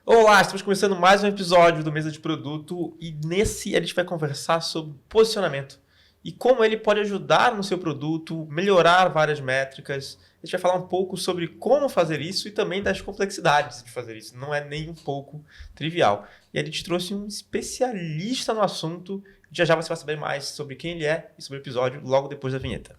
Olá, estamos começando mais um episódio do Mesa de Produto e nesse a gente vai conversar sobre posicionamento e como ele pode ajudar no seu produto, melhorar várias métricas. A gente vai falar um pouco sobre como fazer isso e também das complexidades de fazer isso. Não é nem um pouco trivial. E a gente trouxe um especialista no assunto. Já já você vai saber mais sobre quem ele é e sobre o episódio logo depois da vinheta.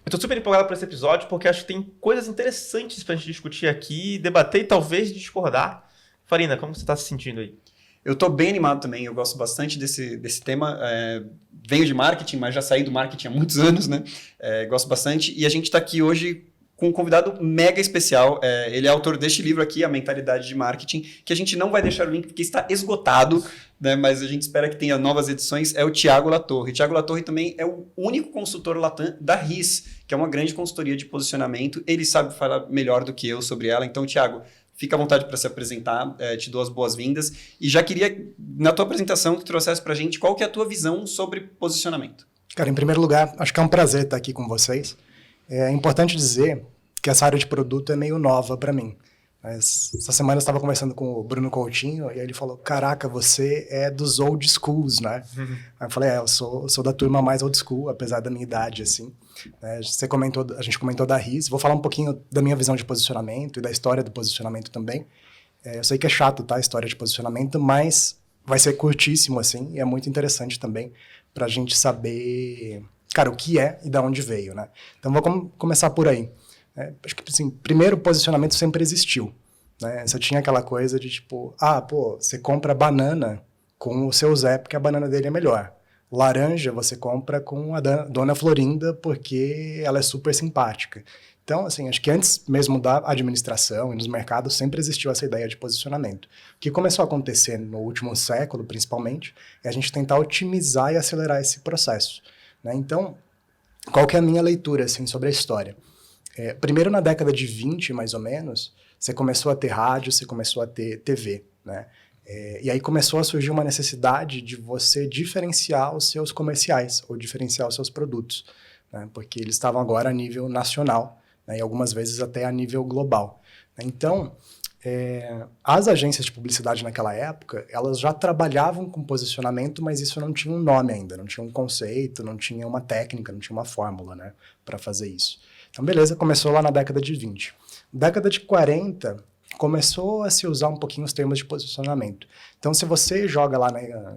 Eu tô super empolgado por esse episódio porque acho que tem coisas interessantes pra gente discutir aqui, debater e talvez discordar. Farina, como você tá se sentindo aí? Eu tô bem animado também, eu gosto bastante desse tema. Venho de marketing, mas já saí do marketing há muitos anos, né? Gosto bastante. E a gente tá aqui hoje com um convidado mega especial. Ele é autor deste livro aqui, A Mentalidade de Marketing, que a gente não vai deixar o link porque está esgotado, né? Mas a gente espera que tenha novas edições. É o Thiago Latorre. Thiago Latorre também é o único consultor Latam da RIS, que é uma grande consultoria de posicionamento. Ele sabe falar melhor do que eu sobre ela. Então, Thiago, fica à vontade para se apresentar, te dou as boas-vindas. E já queria, na tua apresentação, que tu trouxesse para a gente qual que é a tua visão sobre posicionamento. Cara, em primeiro lugar, acho que é um prazer estar aqui com vocês. É importante dizer que essa área de produto é meio nova para mim. Essa semana eu estava conversando com o Bruno Coutinho e ele falou, caraca, você é dos old schools, né? Aí eu falei, eu sou da turma mais old school, apesar da minha idade, assim. A gente comentou da RIS, vou falar um pouquinho da minha visão de posicionamento e da história do posicionamento também. Eu sei que é chato, tá, a história de posicionamento, mas vai ser curtíssimo, assim, e é muito interessante também pra gente saber, cara, o que é e de onde veio, né? Então, vou começar por aí. Acho que, assim, primeiro, o posicionamento sempre existiu, né? Você tinha aquela coisa de, tipo, você compra banana com o seu Zé porque a banana dele é melhor. Laranja você compra com a Dona Florinda porque ela é super simpática. Então, assim, acho que antes mesmo da administração e nos mercados sempre existiu essa ideia de posicionamento. O que começou a acontecer no último século, principalmente, é a gente tentar otimizar e acelerar esse processo, né? Então, qual que é a minha leitura, assim, sobre a história? Primeiro, na década de 20, mais ou menos, você começou a ter rádio, você começou a ter TV, né? E aí começou a surgir uma necessidade de você diferenciar os seus comerciais ou diferenciar os seus produtos, né? Porque eles estavam agora a nível nacional, né? E algumas vezes até a nível global. Então, as agências de publicidade naquela época, elas já trabalhavam com posicionamento, mas isso não tinha um nome ainda, não tinha um conceito, não tinha uma técnica, não tinha uma fórmula, né, para fazer isso. Então, beleza, começou lá na década de 20. Década de 40, começou a se usar um pouquinho os termos de posicionamento. Então, se você joga lá,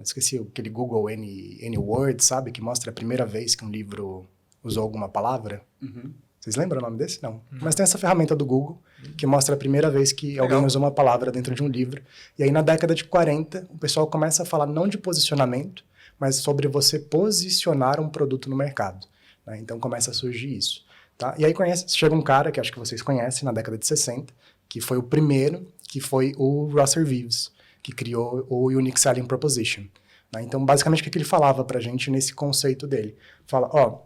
esqueci aquele Google Any Word, sabe? Que mostra a primeira vez que um livro usou alguma palavra. Uhum. Vocês lembram o nome desse? Não. Mas tem essa ferramenta do Google que mostra a primeira vez que alguém usou uma palavra dentro de um livro. E aí, na década de 40, o pessoal começa a falar não de posicionamento, mas sobre você posicionar um produto no mercado, né? Então, começa a surgir isso. Tá? E aí chega um cara que acho que vocês conhecem, na década de 60, que foi o primeiro, que foi o Rosser Reeves, que criou o Unique Selling Proposition, né? Então, basicamente, o que ele falava pra gente nesse conceito dele? Fala,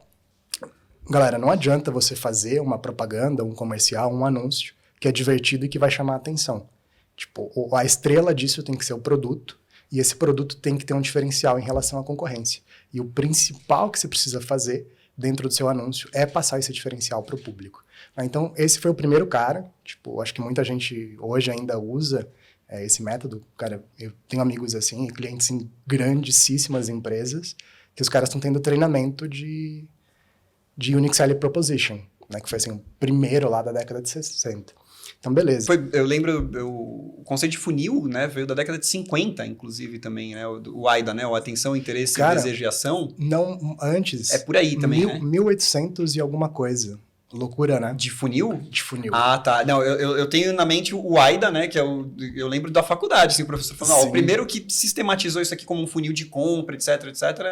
galera, não adianta você fazer uma propaganda, um comercial, um anúncio que é divertido e que vai chamar a atenção. Tipo, a estrela disso tem que ser o produto, e esse produto tem que ter um diferencial em relação à concorrência. E o principal que você precisa fazer dentro do seu anúncio é passar esse diferencial para o público. Então, esse foi o primeiro cara. Tipo, acho que muita gente hoje ainda usa esse método. Cara, eu tenho amigos assim, clientes em grandíssimas empresas, que os caras estão tendo treinamento de Unique Selling Proposition, né, que foi assim, o primeiro lá da década de 60. Então, beleza. Eu lembro, o conceito de funil, né, veio da década de 50, inclusive, também, né, o AIDA, né, o Atenção, Interesse, Desejo e Ação. Não, antes. É por aí também, né? 1800 e alguma coisa. Loucura, né? De funil? De funil. Ah, tá. Não, eu tenho na mente o AIDA, né? Que eu lembro da faculdade, assim, o professor falando, o primeiro que sistematizou isso aqui como um funil de compra, etc,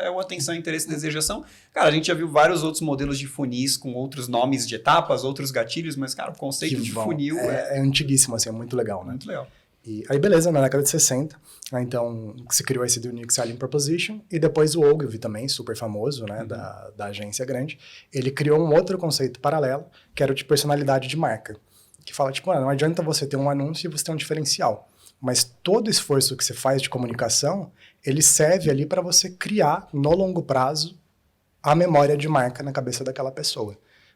é o Atenção, Interesse, Desejação. Cara, a gente já viu vários outros modelos de funis com outros nomes de etapas, outros gatilhos, mas, cara, o conceito de funil é antiguíssimo, assim, é muito legal, né? Muito legal. E aí, beleza, na década de 60, né, então se criou esse do Unique Selling Proposition, e depois o Ogilvy também, super famoso, né, da agência grande, ele criou um outro conceito paralelo, que era o de personalidade de marca, que fala, tipo, não adianta você ter um anúncio e você ter um diferencial, mas todo esforço que você faz de comunicação, ele serve ali para você criar, no longo prazo, a memória de marca na cabeça daquela pessoa.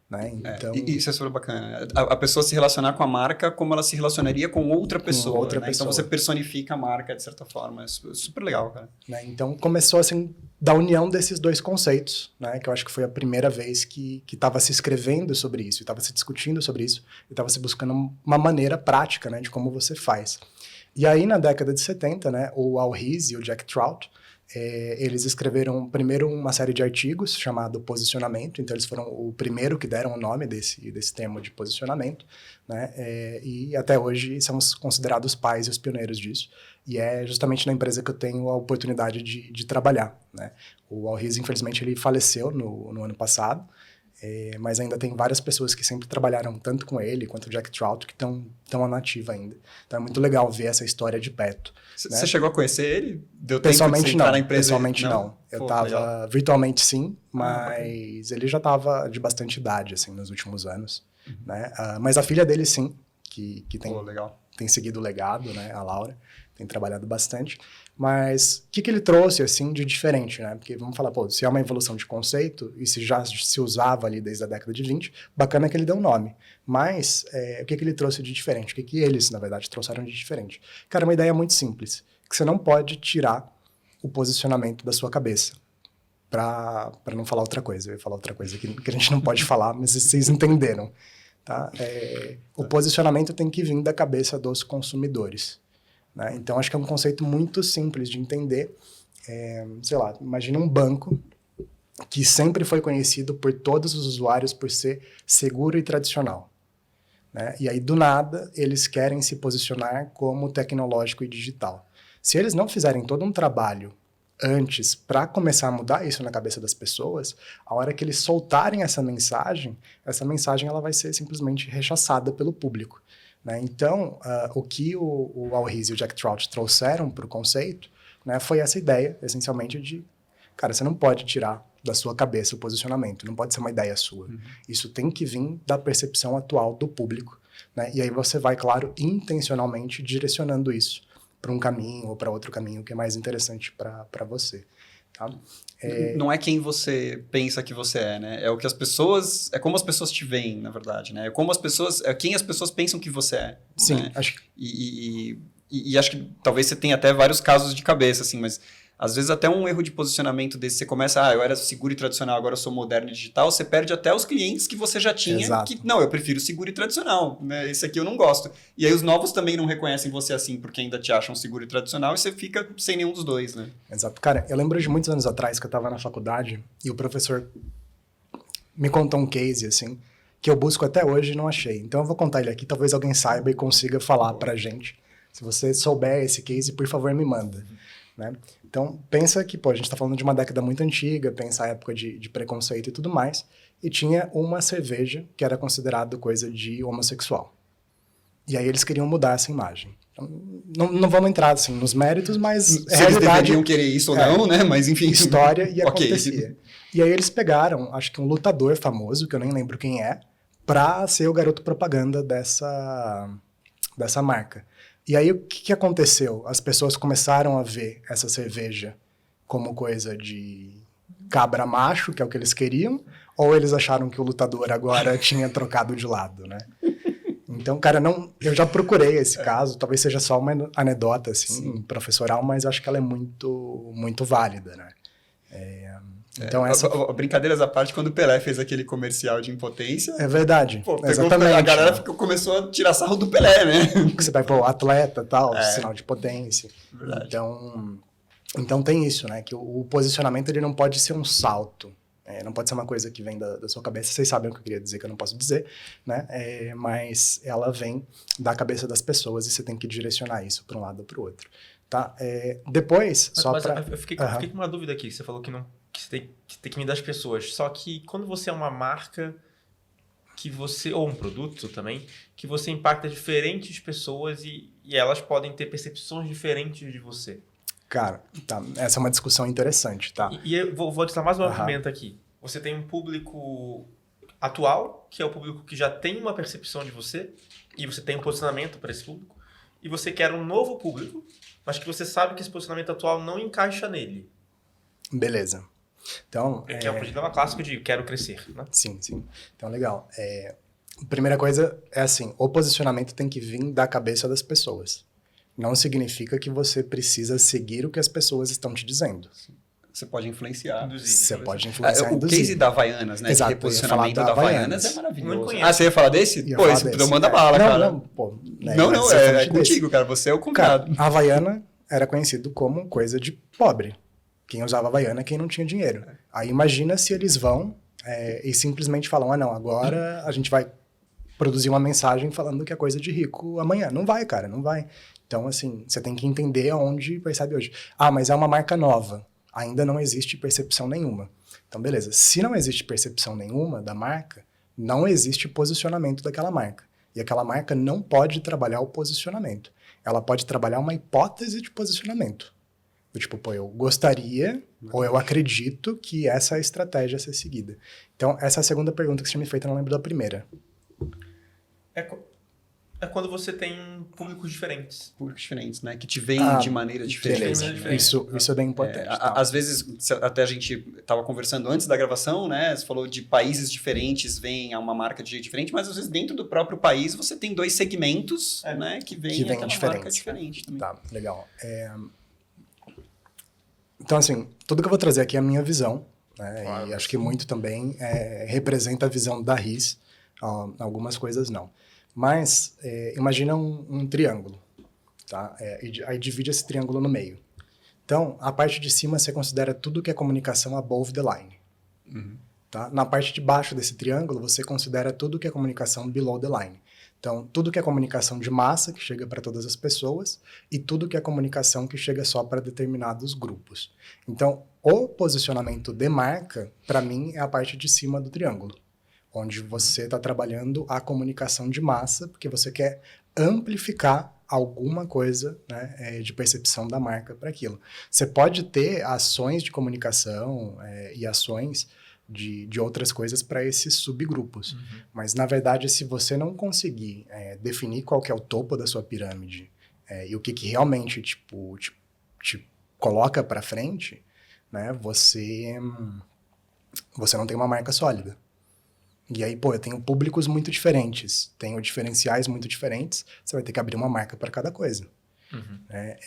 Né? Então, e isso é super bacana. A pessoa se relacionar com a marca como ela se relacionaria com outra pessoa. outra né? pessoa. Então você personifica a marca de certa forma. É super legal, cara. Né? Então começou assim, da união desses dois conceitos, né? Que eu acho que foi a primeira vez que estava se escrevendo sobre isso, estava se discutindo sobre isso, e estava se buscando uma maneira prática, né, de como você faz. E aí, na década de 70, né, o Al Ries e o Jack Trout, eles escreveram primeiro uma série de artigos chamado Posicionamento, então eles foram o primeiro que deram o nome desse tema de posicionamento, né, e até hoje são considerados os pais e os pioneiros disso, e é justamente na empresa que eu tenho a oportunidade de trabalhar. Né. O Al Ries, infelizmente, ele faleceu no ano passado, mas ainda tem várias pessoas que sempre trabalharam tanto com ele quanto o Jack Trout que estão na ativa ainda. Então é muito legal ver essa história de perto. Você né? chegou a conhecer ele? Deu Pessoalmente tempo de você não. entrar na empresa? Pessoalmente não. Eu Pô, estava legal. virtualmente sim, mas ele já estava de bastante idade assim nos últimos anos. Né? Mas a filha dele sim, que Pô, legal. tem seguido o legado, né? A Laura tem trabalhado bastante. Mas o que ele trouxe, assim, de diferente, né? Porque vamos falar, pô, se é uma evolução de conceito, e se já se usava ali desde a década de 20, bacana que ele deu um nome. Mas o que ele trouxe de diferente? O que eles, na verdade, trouxeram de diferente? Cara, uma ideia muito simples, que você não pode tirar o posicionamento da sua cabeça. Para não falar outra coisa. Eu ia falar outra coisa que a gente não pode falar, mas vocês entenderam. Tá? O posicionamento tem que vir da cabeça dos consumidores. Né? Então, acho que é um conceito muito simples de entender. Sei lá, imagina um banco que sempre foi conhecido por todos os usuários por ser seguro e tradicional. Né? E aí, do nada, eles querem se posicionar como tecnológico e digital. Se eles não fizerem todo um trabalho antes para começar a mudar isso na cabeça das pessoas, a hora que eles soltarem essa mensagem ela vai ser simplesmente rechaçada pelo público. Né? Então, o que o Al Ries e o Jack Trout trouxeram para o conceito, né, foi essa ideia, essencialmente, de, cara, você não pode tirar da sua cabeça o posicionamento, não pode ser uma ideia sua. Isso tem que vir da percepção atual do público. Né? E aí você vai, claro, intencionalmente direcionando isso para um caminho ou para outro caminho que é mais interessante para você. Tá? Não é quem você pensa que você é, né? É o que as pessoas... É como as pessoas te veem, na verdade, né? É como as pessoas... É quem as pessoas pensam que você é. Sim, né? acho que... E acho que talvez você tenha até vários casos de cabeça, assim, mas às vezes até um erro de posicionamento desse, você começa, eu era seguro e tradicional, agora eu sou moderno e digital, você perde até os clientes que você já tinha, Exato. que, não, eu prefiro seguro e tradicional, né? Esse aqui eu não gosto. E aí os novos também não reconhecem você assim, porque ainda te acham seguro e tradicional, e você fica sem nenhum dos dois, né? Exato. Cara, eu lembro de muitos anos atrás que eu estava na faculdade e o professor me contou um case, assim, que eu busco até hoje e não achei. Então eu vou contar ele aqui, talvez alguém saiba e consiga falar pra gente. Se você souber esse case, por favor, me manda. Né? Então, pensa que, pô, a gente está falando de uma década muito antiga, pensa a época de preconceito e tudo mais, e tinha uma cerveja que era considerada coisa de homossexual. E aí eles queriam mudar essa imagem. Então, não vamos entrar assim, nos méritos, mas Se eles realidade, deveriam querer isso ou não, né? Mas enfim. história e Ok. acontecia. E aí eles pegaram, acho que um lutador famoso, que eu nem lembro quem é, pra ser o garoto propaganda dessa marca. E aí o que aconteceu? As pessoas começaram a ver essa cerveja como coisa de cabra macho, que é o que eles queriam, ou eles acharam que o lutador agora tinha trocado de lado, né? Então, cara, eu já procurei esse caso, talvez seja só uma anedota, assim, professoral, mas acho que ela é muito, muito válida, né? Então, Brincadeiras à parte, quando o Pelé fez aquele comercial de impotência... É verdade, pô, exatamente. A galera começou a tirar sarro do Pelé, né? Você vai pôr atleta, tal, sinal de potência. Verdade. Então tem isso, né? Que o posicionamento ele não pode ser um salto. Não pode ser uma coisa que vem da sua cabeça. Vocês sabem o que eu queria dizer, que eu não posso dizer, né? Mas ela vem da cabeça das pessoas e você tem que direcionar isso para um lado ou para o outro. Tá? Depois, eu fiquei com uma dúvida aqui. Você falou que você tem que vir das pessoas. Só que quando você é uma marca que você, ou um produto também, que você impacta diferentes pessoas e elas podem ter percepções diferentes de você? Cara, tá, essa é uma discussão interessante, tá? E eu vou adicionar mais uma Aham. pimenta aqui. Você tem um público atual, que é o público que já tem uma percepção de você, e você tem um posicionamento para esse público, e você quer um novo público, mas que você sabe que esse posicionamento atual não encaixa nele. Beleza. Então, Que é um dilema clássico de quero crescer, né? sim. Então, legal. Primeira coisa é assim, o posicionamento tem que vir da cabeça das pessoas. Não significa que você precisa seguir o que as pessoas estão te dizendo. Você pode influenciar. Você pode influenciar, O induzir. case da Havaianas, né? Exato, De reposicionamento eu ia da falar da Havaianas é Não maravilhoso. conheço. Ah, você ia falar desse? Ia Pô, falar esse desse. manda bala, cara. Não, pô. Não, é contigo, cara. Você é o Cara, convidado. a Havaiana era conhecido como coisa de pobre. Quem usava Havaiana é quem não tinha dinheiro. Aí imagina se eles vão e simplesmente falam, não, agora a gente vai produzir uma mensagem falando que é coisa de rico amanhã. Não vai, cara, não vai. Então, assim, você tem que entender aonde percebe hoje. Ah, mas é uma marca nova. Ainda não existe percepção nenhuma. Então, beleza. Se não existe percepção nenhuma da marca, não existe posicionamento daquela marca. E aquela marca não pode trabalhar o posicionamento. Ela pode trabalhar uma hipótese de posicionamento. Tipo, pô, eu gostaria ou eu acredito que essa é a estratégia a ser seguida. Então, essa é a segunda pergunta que você tinha me feito, eu não lembro da primeira. É quando você tem públicos diferentes. Públicos diferentes, né? Que te veem de maneira diferente. Beleza. né? Isso é bem importante. Tá? Às vezes, até a gente estava conversando antes da gravação, né? Você falou de países diferentes, veem a uma marca de jeito diferente, mas às vezes dentro do próprio país você tem dois segmentos, né? Que veem aquela marca diferente também. Tá, legal. Então, assim, tudo que eu vou trazer aqui é a minha visão, né? Claro, e acho que muito também representa a visão da RIS, algumas coisas não. Mas imagina um triângulo, tá? Aí divide esse triângulo no meio. Então, a parte de cima você considera tudo que é comunicação above the line. Uhum. Tá? Na parte de baixo desse triângulo, você considera tudo que é comunicação below the line. Então, tudo que é comunicação de massa, que chega para todas as pessoas, e tudo que é comunicação que chega só para determinados grupos. Então, o posicionamento de marca, para mim, é a parte de cima do triângulo, onde você está trabalhando a comunicação de massa, porque você quer amplificar alguma coisa, né, de percepção da marca para aquilo. Você pode ter ações de comunicação e ações de outras coisas para esses subgrupos. Mas, na verdade, se você não conseguir definir qual que é o topo da sua pirâmide e o que realmente te coloca para frente, né, você não tem uma marca sólida. E aí, eu tenho públicos muito diferentes, tenho diferenciais muito diferentes, você vai ter que abrir uma marca para cada coisa.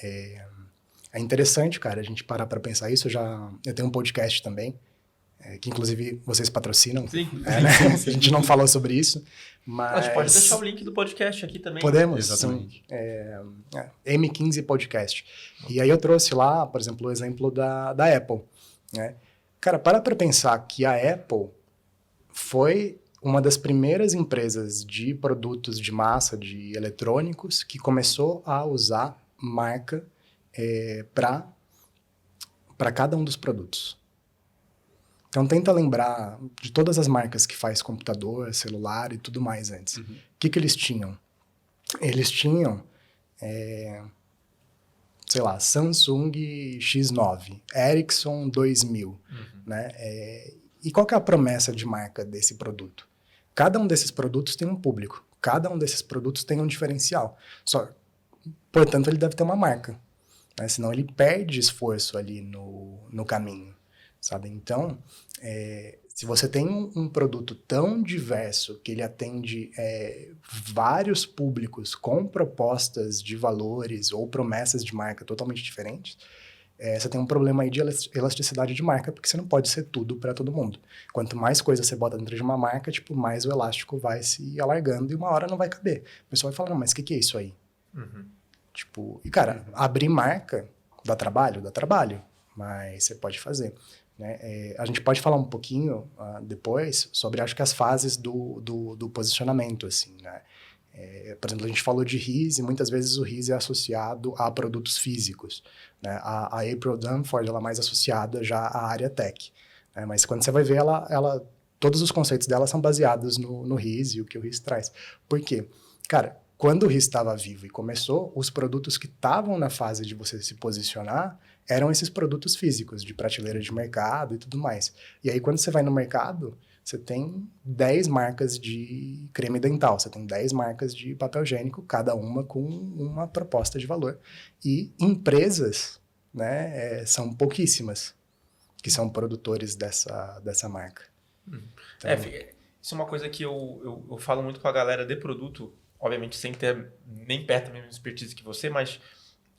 É interessante, cara, a gente parar para pensar isso. Eu tenho um podcast também, que inclusive vocês patrocinam. Sim. Né? A gente não falou sobre isso, mas... A gente pode deixar o link do podcast aqui também. Podemos? Exatamente. M15 Podcast. E aí eu trouxe lá, por exemplo, o exemplo da Apple. Né? Cara, para pensar que a Apple foi uma das primeiras empresas de produtos de massa, de eletrônicos, que começou a usar marca para cada um dos produtos. Então, tenta lembrar de todas as marcas que faz computador, celular e tudo mais antes. O que eles tinham? Eles tinham, sei lá, Samsung X9, Ericsson 2000, né? E qual que é a promessa de marca desse produto? Cada um desses produtos tem um público. Cada um desses produtos tem um diferencial. Portanto, ele deve ter uma marca. Né? Senão, ele perde esforço ali no caminho. Sabe? Então, se você tem um produto tão diverso que ele atende vários públicos com propostas de valores ou promessas de marca totalmente diferentes, você tem um problema aí de elasticidade de marca, porque você não pode ser tudo para todo mundo. Quanto mais coisa você bota dentro de uma marca, mais o elástico vai se alargando e uma hora não vai caber. O pessoal vai falar, não, mas o que é isso aí? E cara, abrir marca dá trabalho? Dá trabalho, mas você pode fazer. Né? A gente pode falar um pouquinho depois sobre, acho que as fases do posicionamento, assim, né? Por exemplo, a gente falou de RIS e muitas vezes o RIS é associado a produtos físicos. Né? A April Dunford ela é mais associada já à área tech. Né? Mas quando você vai ver, ela todos os conceitos dela são baseados no RIS e o que o RIS traz. Por quê? Cara, quando o RIS estava vivo e começou, os produtos que estavam na fase de você se posicionar eram esses produtos físicos, de prateleira de mercado e tudo mais. E aí, quando você vai no mercado, você tem 10 marcas de creme dental, você tem 10 marcas de papel higiênico, cada uma com uma proposta de valor. E empresas, né, são pouquíssimas que são produtores dessa marca. Então, isso é uma coisa que eu falo muito com a galera de produto, obviamente sem ter nem perto da mesma expertise que você, mas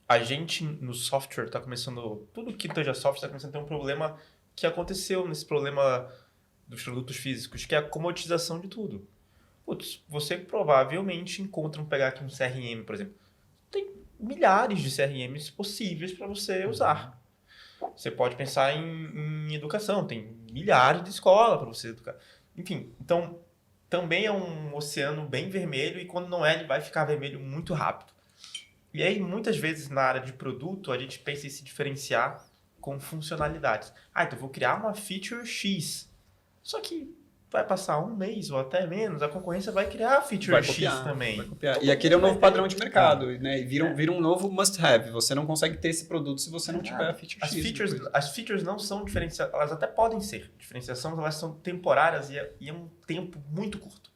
a gente no software está começando, tudo que esteja software está começando a ter um problema que aconteceu nesse problema dos produtos físicos, que é a comodização de tudo. Putz, você provavelmente encontra, pegar aqui um CRM, por exemplo, tem milhares de CRMs possíveis para você usar. Você pode pensar em educação, tem milhares de escolas para você educar. Enfim, então também é um oceano bem vermelho e quando não é, ele vai ficar vermelho muito rápido. E aí, muitas vezes, na área de produto, a gente pensa em se diferenciar com funcionalidades. Então eu vou criar uma feature X. Só que vai passar um mês ou até menos, a concorrência vai criar a feature X também. Vai copiar. E aquele é um novo padrão de mercado, né? E vira um novo must-have. Você não consegue ter esse produto se você não tiver a feature X. As features não são diferenciadas, elas até podem ser. Diferenciação, elas são temporárias e é um tempo muito curto.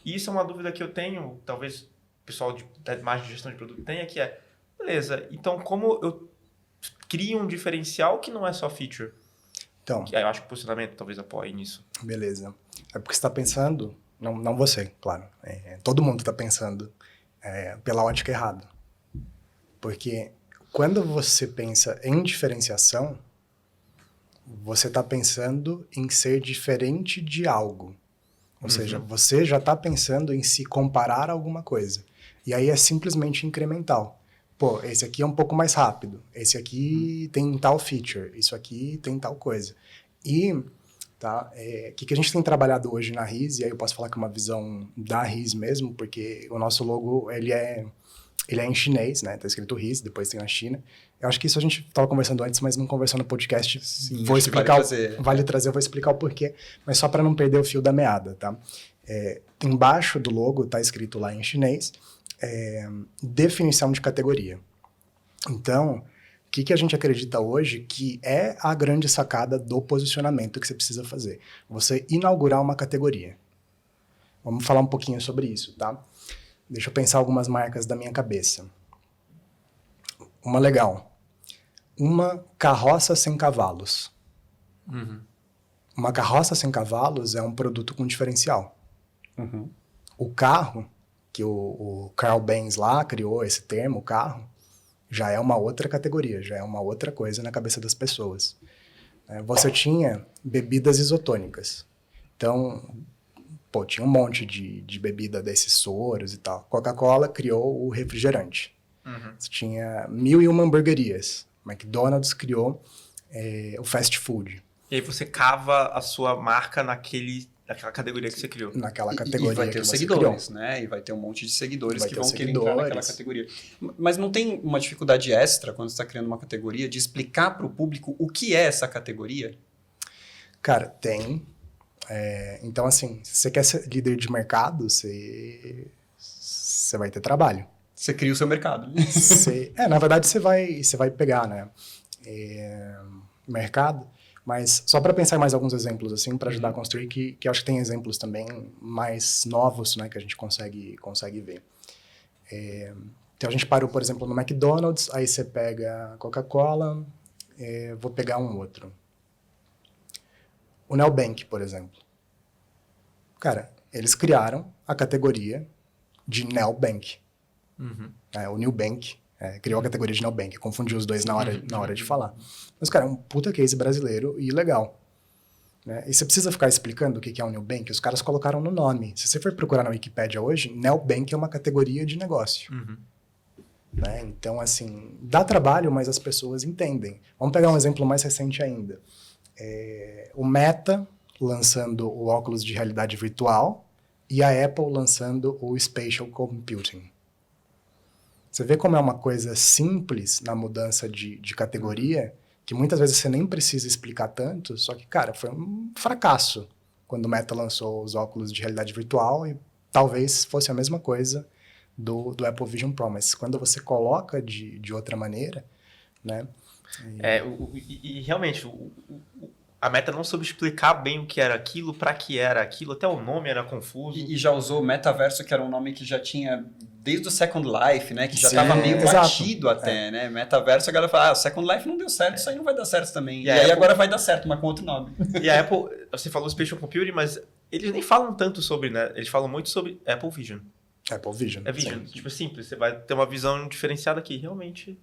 E isso é uma dúvida que eu tenho, talvez o pessoal da mais de gestão de produto tenha, que é, beleza, então como eu crio um diferencial que não é só feature? Então, Que eu acho que o posicionamento talvez apoie nisso. Beleza. É porque você está pensando, não você, claro. Todo mundo está pensando pela ótica errada. Porque quando você pensa em diferenciação, você está pensando em ser diferente de algo. Ou seja, você já está pensando em se comparar a alguma coisa. E aí é simplesmente incremental. Pô, esse aqui é um pouco mais rápido. Esse aqui tem tal feature. Isso aqui tem tal coisa. E tá, o que a gente tem trabalhado hoje na RIS, e aí eu posso falar que é uma visão da RIS mesmo, porque o nosso logo ele é em chinês, né? Tá escrito RIS, depois tem na China. Eu acho que isso a gente estava conversando antes, mas não conversou no podcast. Sim, vou explicar, vale trazer, eu vou explicar o porquê, mas só para não perder o fio da meada, tá? Embaixo do logo tá escrito lá em chinês, definição de categoria. Então, o que a gente acredita hoje que é a grande sacada do posicionamento que você precisa fazer? Você inaugurar uma categoria. Vamos falar um pouquinho sobre isso, tá? Deixa eu pensar algumas marcas da minha cabeça. Uma legal. Uma carroça sem cavalos. Uma carroça sem cavalos é um produto com diferencial. O carro, que o Carl Benz lá criou esse termo, o carro, já é uma outra categoria, já é uma outra coisa na cabeça das pessoas. Você tinha bebidas isotônicas. Então, tinha um monte de bebida desses soros e tal. Coca-Cola criou o refrigerante. Você tinha 1001 hamburguerias. McDonald's criou o fast food. E aí você cava a sua marca naquela categoria que você criou. Naquela categoria e vai ter que os você seguidores, criou. né? E vai ter um monte de seguidores Vai que ter vão querer entrar naquela categoria. Mas não tem uma dificuldade extra quando você está criando uma categoria de explicar para o público o que é essa categoria? Cara, tem. Então, assim, se você quer ser líder de mercado, você vai ter trabalho. Você cria o seu mercado. Na verdade, você vai pegar, né? Mercado. Mas só para pensar em mais alguns exemplos, assim, para ajudar a construir, que eu acho que tem exemplos também mais novos, né, que a gente consegue ver. Então, a gente parou, por exemplo, no McDonald's, aí você pega a Coca-Cola, vou pegar um outro. O Neobank, por exemplo. Cara, eles criaram a categoria de Neobank. O Nubank criou a categoria de Neobank. Confundiu os dois na hora de falar. Mas, cara, é um puta case brasileiro e legal. Né? E você precisa ficar explicando o que é o Nubank? Os caras colocaram no nome. Se você for procurar na Wikipédia hoje, Neobank é uma categoria de negócio. Né? Então, assim, dá trabalho, mas as pessoas entendem. Vamos pegar um exemplo mais recente ainda. O Meta lançando o óculos de realidade virtual e a Apple lançando o Spatial Computing. Você vê como é uma coisa simples na mudança de categoria, que muitas vezes você nem precisa explicar tanto, só que, cara, foi um fracasso. quando o Meta lançou os óculos de realidade virtual, e talvez fosse a mesma coisa do Apple Vision Pro, mas quando você coloca de outra maneira, né? E realmente, a Meta não soube explicar bem o que era aquilo, para que era aquilo, até o nome era confuso. E já usou Metaverso, que era um nome que já tinha desde o Second Life, né? Que já Sim, estava meio exato. batido até, né? Metaverso, a galera fala, Second Life não deu certo, isso aí não vai dar certo também. E a aí Apple... agora vai dar certo, mas com outro nome. E a Apple, você falou Spatial Computing, mas eles nem falam tanto sobre, né? Eles falam muito sobre Apple Vision. Apple Vision. É Vision. Sim. Tipo, simples, você vai ter uma visão diferenciada aqui, realmente.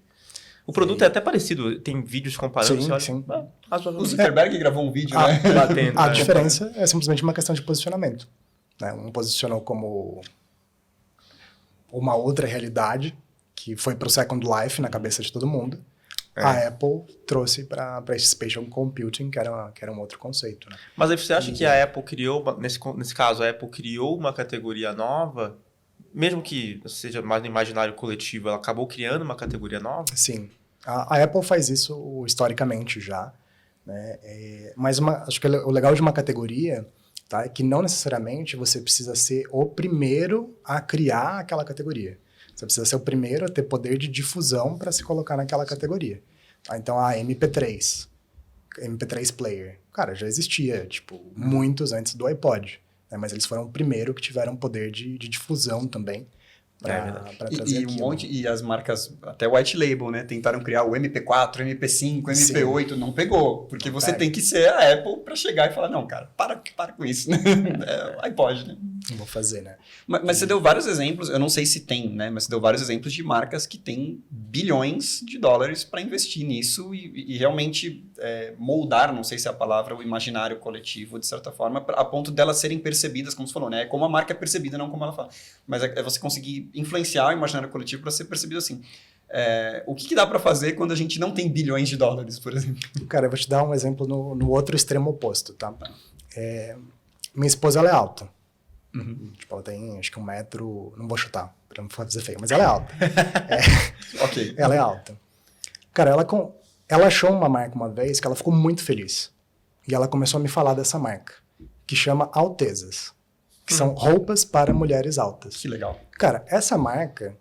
O produto é até parecido, tem vídeos comparando, Sim, você olha, sim. O razoavelmente Zuckerberg gravou um vídeo, né? batendo. A né? diferença é simplesmente uma questão de posicionamento. Né? Um posicionou como uma outra realidade que foi para o Second Life na cabeça de todo mundo. A Apple trouxe para esse Spatial Computing, que era um outro conceito. Né? Mas aí você acha que a Apple criou, nesse caso, a Apple criou uma categoria nova, mesmo que seja mais no imaginário coletivo, ela acabou criando uma categoria nova? Sim. A Apple faz isso historicamente já. Né? Mas acho que o legal de uma categoria, tá, é que não necessariamente você precisa ser o primeiro a criar aquela categoria. Você precisa ser o primeiro a ter poder de difusão para se colocar naquela categoria. Tá? Então, a MP3 Player, cara, já existia, tipo, muitos antes do iPod. Né? Mas eles foram o primeiro que tiveram poder de difusão também para trazer E um monte, e as marcas, até white label, né? Tentaram criar o MP4, MP5, MP8, não pegou. Porque Não você pega. tem que ser a Apple para chegar e falar, não, cara, para com isso. iPod, né? Não vou fazer, né? Mas você deu vários exemplos, eu não sei se tem, né? Mas você deu vários exemplos de marcas que têm bilhões de dólares para investir nisso e realmente moldar, não sei se é a palavra, o imaginário coletivo, de certa forma, a ponto delas serem percebidas, como você falou, né? É como a marca é percebida, não como ela fala. Mas é você conseguir influenciar o imaginário coletivo para ser percebido assim. O que dá para fazer quando a gente não tem bilhões de dólares, por exemplo? Cara, eu vou te dar um exemplo no outro extremo oposto, tá? Minha esposa, ela é alta. Tipo, ela tem, acho que 1 metro... Não vou chutar, pra não fazer feio, mas ela é alta. Ok. Ela é alta. Cara, ela achou uma marca uma vez que ela ficou muito feliz. E ela começou a me falar dessa marca, que chama Altezas, que são roupas para mulheres altas. Que legal. Cara, essa marca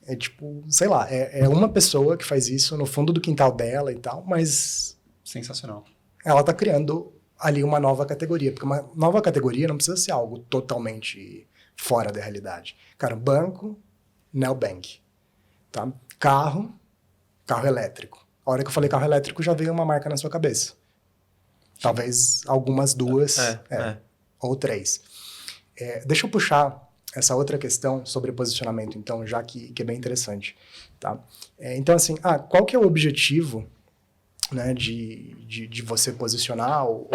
é tipo, sei lá, é uma pessoa que faz isso no fundo do quintal dela e tal, mas Sensacional. ela tá criando ali uma nova categoria, porque uma nova categoria não precisa ser algo totalmente fora da realidade. Cara, banco, neobank, tá? Carro elétrico. A hora que eu falei carro elétrico, já veio uma marca na sua cabeça. Talvez algumas duas, ou 3. Deixa eu puxar essa outra questão sobre posicionamento, então, já que é bem interessante. Tá? Então, assim, qual que é o objetivo, né, de você posicionar, ou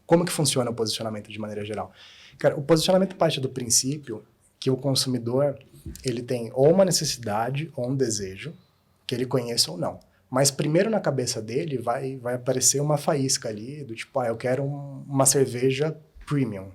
como que funciona o posicionamento de maneira geral? Cara, o posicionamento parte do princípio que o consumidor ele tem ou uma necessidade ou um desejo, que ele conheça ou não. Mas primeiro na cabeça dele vai aparecer uma faísca ali, do tipo, eu quero uma cerveja premium.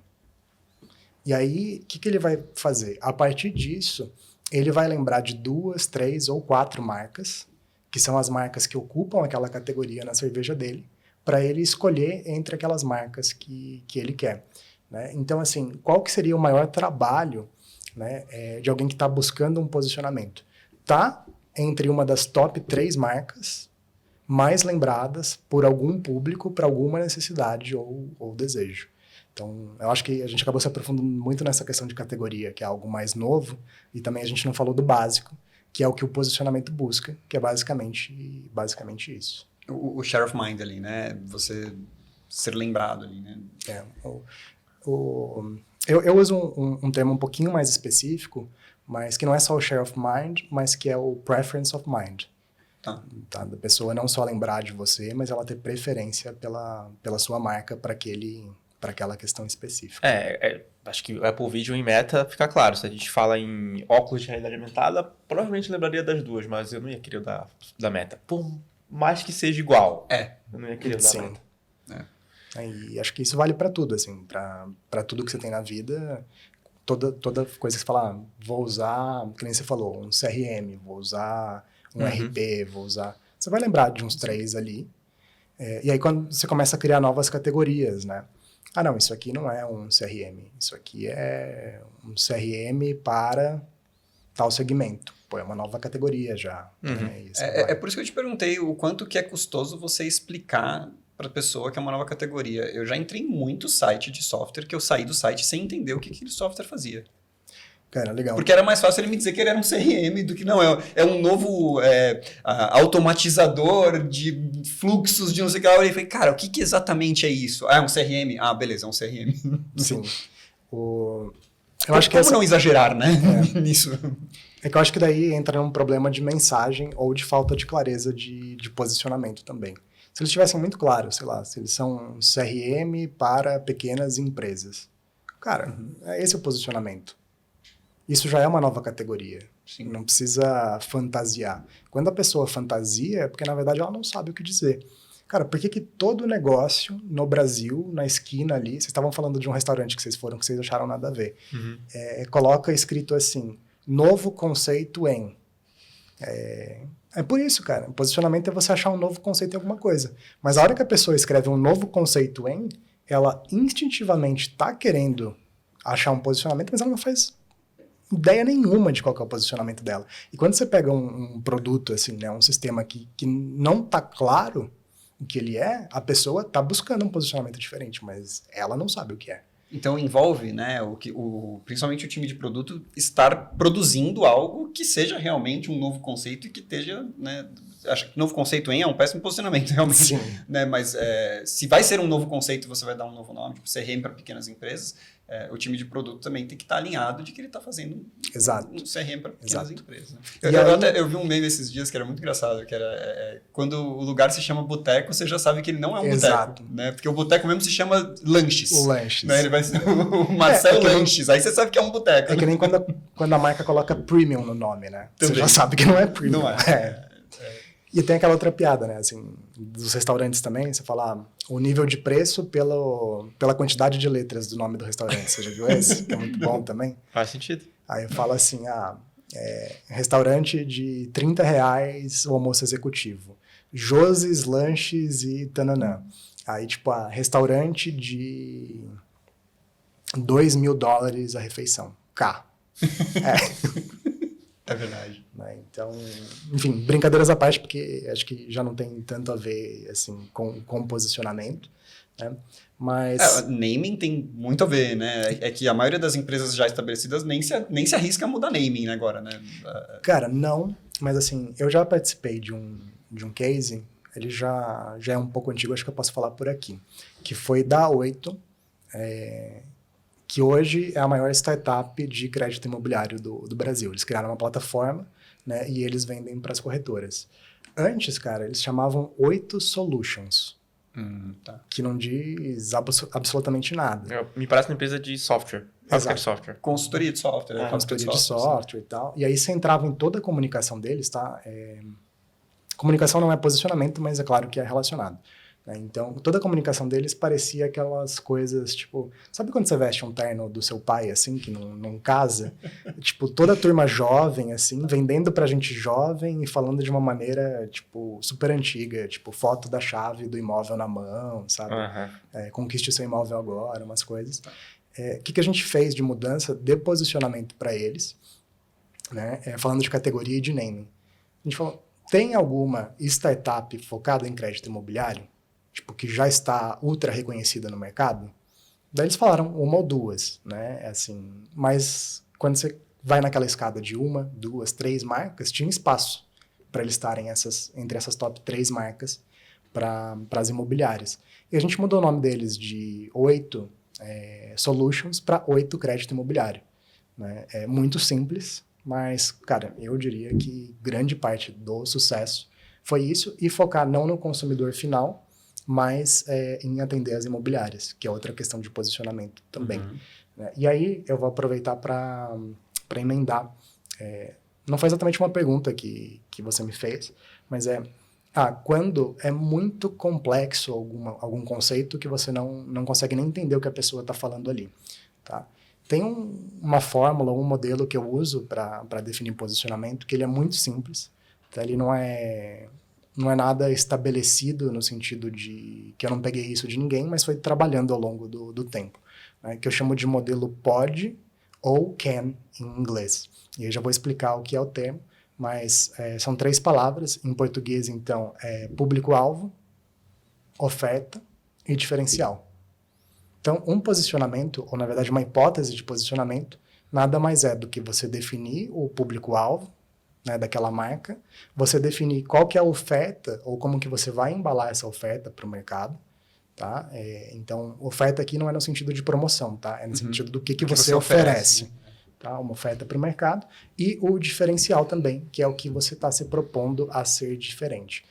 E aí, o que ele vai fazer? A partir disso, ele vai lembrar de 2, 3 ou 4 marcas, que são as marcas que ocupam aquela categoria na cerveja dele, para ele escolher entre aquelas marcas que ele quer. Né? Então, assim, qual que seria o maior trabalho, né, de alguém que está buscando um posicionamento? Tá entre uma das top 3 marcas mais lembradas por algum público para alguma necessidade ou desejo. Então, eu acho que a gente acabou se aprofundando muito nessa questão de categoria, que é algo mais novo, e também a gente não falou do básico, que é o que o posicionamento busca, que é basicamente isso. O share of mind ali, né? Você ser lembrado ali, né? Eu uso um termo um pouquinho mais específico, mas que não é só o share of mind, mas que é o preference of mind. Tá? Da pessoa não só lembrar de você, mas ela ter preferência pela sua marca para aquela questão específica. Acho que o Apple Vision e Meta fica claro. Se a gente fala em óculos de realidade aumentada, provavelmente lembraria das duas, mas eu não ia querer o da Meta. Por mais que seja igual. Eu não ia querer o da Meta. E acho que isso vale para tudo, assim, para tudo que você tem na vida. Toda coisa que você fala, vou usar, que nem você falou, um CRM, vou usar um RP, vou usar... Você vai lembrar de uns 3 ali. E aí, quando você começa a criar novas categorias, né? Ah, não, isso aqui não é um CRM. Isso aqui é um CRM para tal segmento. Pô, é uma nova categoria já. Né? Isso É por isso que eu te perguntei o quanto que é custoso você explicar para a pessoa que é uma nova categoria. Eu já entrei em muito site de software que eu saí do site sem entender o que aquele software fazia. Cara, legal. Porque era mais fácil ele me dizer que ele era um CRM do que não. É um novo automatizador de fluxos de não sei o que lá. Eu falei, cara, o que exatamente é isso? Ah, é um CRM? Ah, beleza, é um CRM. Sim. Eu acho que Como não exagerar, né? Nisso. É que eu acho que daí entra um problema de mensagem ou de falta de clareza de posicionamento também. Se eles tivessem muito claro, sei lá, se eles são um CRM para pequenas empresas. Cara, esse é o posicionamento. Isso já é uma nova categoria. Sim. Não precisa fantasiar. Quando a pessoa fantasia, é porque na verdade ela não sabe o que dizer. Cara, por que todo negócio no Brasil, na esquina ali, vocês estavam falando de um restaurante que vocês foram, que vocês acharam nada a ver, coloca escrito assim, novo conceito em... É por isso, cara. O posicionamento é você achar um novo conceito em alguma coisa. Mas a hora que a pessoa escreve um novo conceito em, ela instintivamente está querendo achar um posicionamento, mas ela não faz ideia nenhuma de qual que é o posicionamento dela. E quando você pega um produto, assim, né, um sistema que não está claro o que ele é, a pessoa está buscando um posicionamento diferente, mas ela não sabe o que é. Então envolve, né, principalmente o time de produto, estar produzindo algo que seja realmente um novo conceito e que esteja, né, acho que novo conceito é um péssimo posicionamento, realmente. Sim. Né, mas se vai ser um novo conceito, você vai dar um novo nome, tipo CRM para pequenas empresas, o time de produto também tem que estar alinhado de que ele está fazendo um CRM para pequenas empresas. Né? Eu vi um meme esses dias que era muito engraçado, que era quando o lugar se chama boteco, você já sabe que ele não é um boteco, né? Porque o boteco mesmo se chama Lanches. O Lanches. Né? Ele vai ser o Marcelo Lanches, aí você sabe que é um boteco. É que nem quando a marca coloca premium no nome, né? Também. Você já sabe que não é premium. Não é. E tem aquela outra piada, né? Assim, dos restaurantes também, você fala o nível de preço pela quantidade de letras do nome do restaurante. Você já viu esse? Que é muito bom também. Faz sentido. Aí eu falo assim, restaurante de R$30 o almoço executivo. Joses, lanches e tananã. Aí, tipo, restaurante de $2.000 a refeição. K. É verdade. Né? Então, enfim, brincadeiras à parte, porque acho que já não tem tanto a ver assim, com posicionamento. Né? Mas... naming tem muito a ver, né? É que a maioria das empresas já estabelecidas nem se arrisca a mudar naming agora, né? Cara, não. Mas assim, eu já participei de um case, ele já é um pouco antigo, acho que eu posso falar por aqui, que foi da A8, que hoje é a maior startup de crédito imobiliário do Brasil. Eles criaram uma plataforma, né, e eles vendem para as corretoras. Antes, cara, eles chamavam 8 Solutions, Tá. que não diz absolutamente nada. Me parece uma empresa de software. Fábrica de software. Consultoria de software. Consultoria de software e tal. E aí você entrava em toda a comunicação deles, tá? Comunicação não é posicionamento, mas é claro que é relacionado. Né? Então, toda a comunicação deles parecia aquelas coisas, tipo... Sabe quando você veste um terno do seu pai, assim, que não casa? Tipo, toda a turma jovem, assim, vendendo pra gente jovem e falando de uma maneira, tipo, super antiga. Tipo, foto da chave do imóvel na mão, sabe? Conquiste o seu imóvel agora, umas coisas. O que a gente fez de mudança de posicionamento para eles, né? Falando de categoria e de naming. A gente falou, tem alguma startup focada em crédito imobiliário? Tipo, que já está ultra reconhecida no mercado? Daí eles falaram uma ou duas, né? Assim, mas quando você vai naquela escada de 1, 2, 3 marcas, tinha espaço para eles estarem entre essas top 3 marcas para as imobiliárias. E a gente mudou o nome deles de 8 Solutions para 8 crédito imobiliário. Né? É muito simples, mas, cara, eu diria que grande parte do sucesso foi isso, e focar não no consumidor final, mas em atender as imobiliárias, que é outra questão de posicionamento também. Né? E aí eu vou aproveitar para emendar. Não foi exatamente uma pergunta que você me fez, mas quando é muito complexo algum conceito que você não consegue nem entender o que a pessoa está falando ali. Tá? Tem uma fórmula, um modelo que eu uso para definir posicionamento, que ele é muito simples. Tá? Ele não é não é nada estabelecido no sentido de que eu não peguei isso de ninguém, mas foi trabalhando ao longo do tempo, né? Que eu chamo de modelo POD ou CAN em inglês. E eu já vou explicar o que é o termo, mas são 3 palavras. Em português, então, é público-alvo, oferta e diferencial. Então, um posicionamento, ou na verdade uma hipótese de posicionamento, nada mais é do que você definir o público-alvo, né, daquela marca, você definir qual que é a oferta, ou como que você vai embalar essa oferta para o mercado, tá? Então, oferta aqui não é no sentido de promoção, tá? É no sentido do que você oferece. Tá? Uma oferta para o mercado. E o diferencial também, que é o que você está se propondo a ser diferente.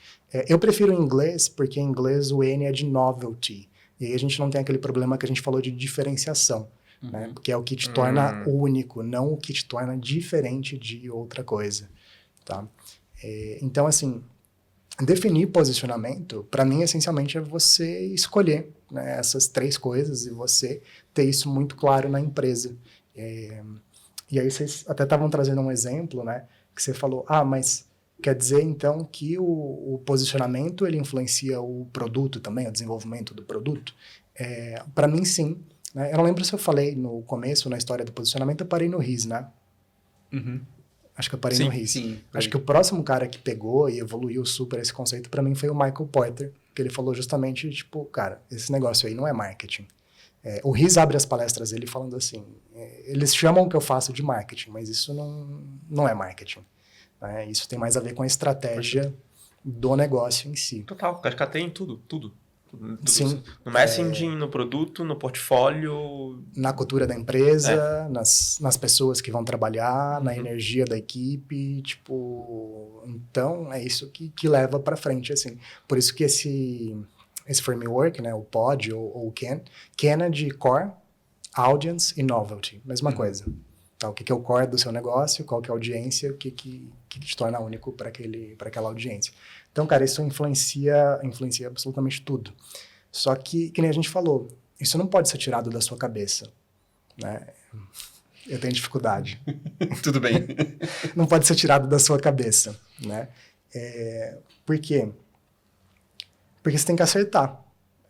Eu prefiro o inglês, porque em inglês o N é de novelty. E aí a gente não tem aquele problema que a gente falou de diferenciação, né? Que é o que te torna único, não o que te torna diferente de outra coisa, tá? Então, assim, definir posicionamento, para mim, essencialmente, é você escolher, né, essas 3 coisas e você ter isso muito claro na empresa. E aí vocês até estavam trazendo um exemplo, né, que você falou, mas quer dizer, então, que o posicionamento, ele influencia o produto também, o desenvolvimento do produto? Para mim, sim. Né? Eu não lembro se eu falei no começo, na história do posicionamento, eu parei no RIS, né? Acho que eu parei no RIS. Sim. Acho que o próximo cara que pegou e evoluiu super esse conceito, para mim, foi o Michael Porter, que ele falou justamente, tipo, cara, esse negócio aí não é marketing. O RIS abre as palestras dele falando assim, eles chamam o que eu faço de marketing, mas isso não é marketing. Né? Isso tem mais a ver com a estratégia do negócio em si. Total, cascateia em tudo. Sim. No messaging, no produto, no portfólio. Na cultura da empresa, nas pessoas que vão trabalhar, na energia da equipe, tipo... Então, é isso que leva para frente, assim. Por isso que esse framework, né, o POD ou o CAN é de Core, Audience e Novelty. Mesma coisa. Tá? O que é o core do seu negócio, qual que é a audiência, o que te torna único para aquela audiência. Então, cara, isso influencia absolutamente tudo. Só que nem a gente falou, isso não pode ser tirado da sua cabeça. Né? Eu tenho dificuldade. Tudo bem. Não pode ser tirado da sua cabeça. Né? Por quê? Porque você tem que acertar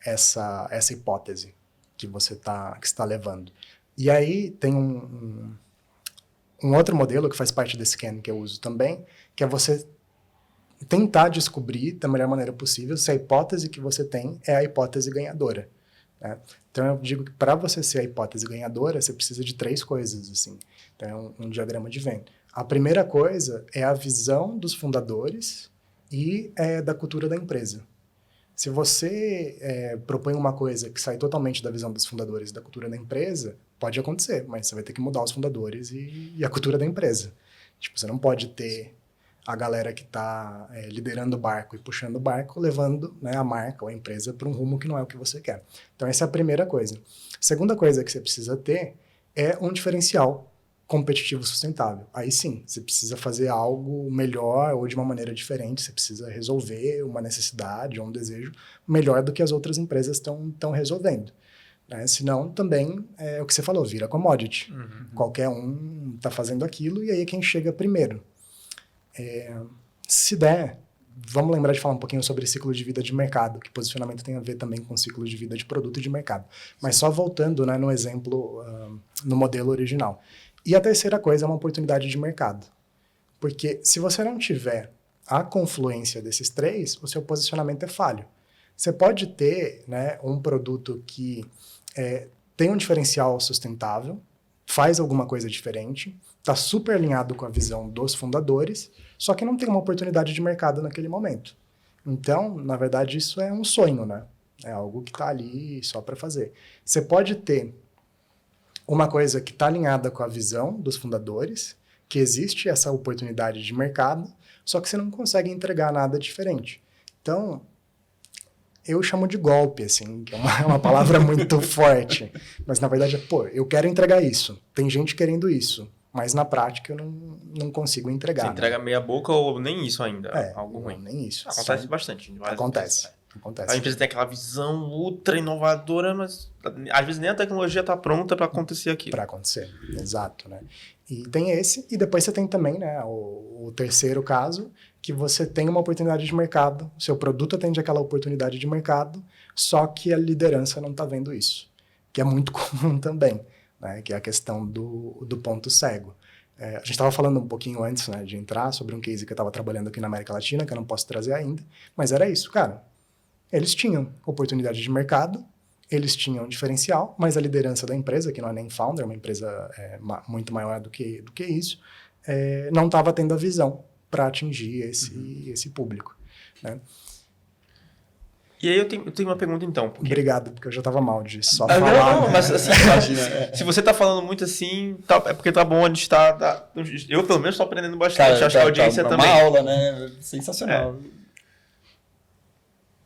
essa hipótese que você está levando. E aí tem um outro modelo que faz parte desse CAN que eu uso também, que é você tentar descobrir da melhor maneira possível se a hipótese que você tem é a hipótese ganhadora. Né? Então, eu digo que para você ser a hipótese ganhadora, você precisa de 3 coisas. Assim. Então, é um diagrama de Venn. A primeira coisa é a visão dos fundadores e da cultura da empresa. Se você propõe uma coisa que sai totalmente da visão dos fundadores e da cultura da empresa, pode acontecer, mas você vai ter que mudar os fundadores e a cultura da empresa. Tipo, você não pode ter a galera que está liderando o barco e puxando o barco, levando, né, a marca ou a empresa para um rumo que não é o que você quer. Então, essa é a primeira coisa. A segunda coisa que você precisa ter é um diferencial competitivo sustentável. Aí sim, você precisa fazer algo melhor ou de uma maneira diferente, você precisa resolver uma necessidade ou um desejo melhor do que as outras empresas estão resolvendo. Né? Senão, também, é o que você falou, vira commodity. Qualquer um está fazendo aquilo e aí é quem chega primeiro. Se der, vamos lembrar de falar um pouquinho sobre ciclo de vida de mercado, que posicionamento tem a ver também com ciclo de vida de produto e de mercado. Mas só voltando, né, no exemplo, no modelo original. E a terceira coisa é uma oportunidade de mercado. Porque se você não tiver a confluência desses 3, o seu posicionamento é falho. Você pode ter, né, um produto que tem um diferencial sustentável, faz alguma coisa diferente, está super alinhado com a visão dos fundadores, só que não tem uma oportunidade de mercado naquele momento. Então, na verdade, isso é um sonho, né? É algo que está ali só para fazer. Você pode ter uma coisa que está alinhada com a visão dos fundadores, que existe essa oportunidade de mercado, só que você não consegue entregar nada diferente. Então, eu chamo de golpe, assim, que é uma palavra muito forte. Mas, na verdade, eu quero entregar isso. Tem gente querendo isso. Mas, na prática, eu não consigo entregar. Você entrega meia boca ou nem isso ainda? Algo ruim. Nem isso. Acontece bastante. Acontece. Acontece. A empresa tem aquela visão ultra inovadora, mas às vezes nem a tecnologia está pronta para acontecer aquilo. Para acontecer, exato, né? E tem esse, e depois você tem também, né, o terceiro caso, que você tem uma oportunidade de mercado, seu produto atende aquela oportunidade de mercado, só que a liderança não está vendo isso, que é muito comum também, né, que é a questão do ponto cego. A gente estava falando um pouquinho antes, né, de entrar sobre um case que eu estava trabalhando aqui na América Latina, que eu não posso trazer ainda, mas era isso, cara. Eles tinham oportunidade de mercado, eles tinham diferencial, mas a liderança da empresa, que não é nem founder, é uma empresa muito maior do que isso, não estava tendo a visão para atingir esse público, né? E aí eu tenho uma pergunta então. Obrigado, porque eu já estava mal de só falar. Não, mas assim, se você tá falando muito assim, é porque tá bom, a gente tá... Eu, pelo menos, tô aprendendo bastante. Cara, acho que a audiência também. É uma aula, né? Sensacional.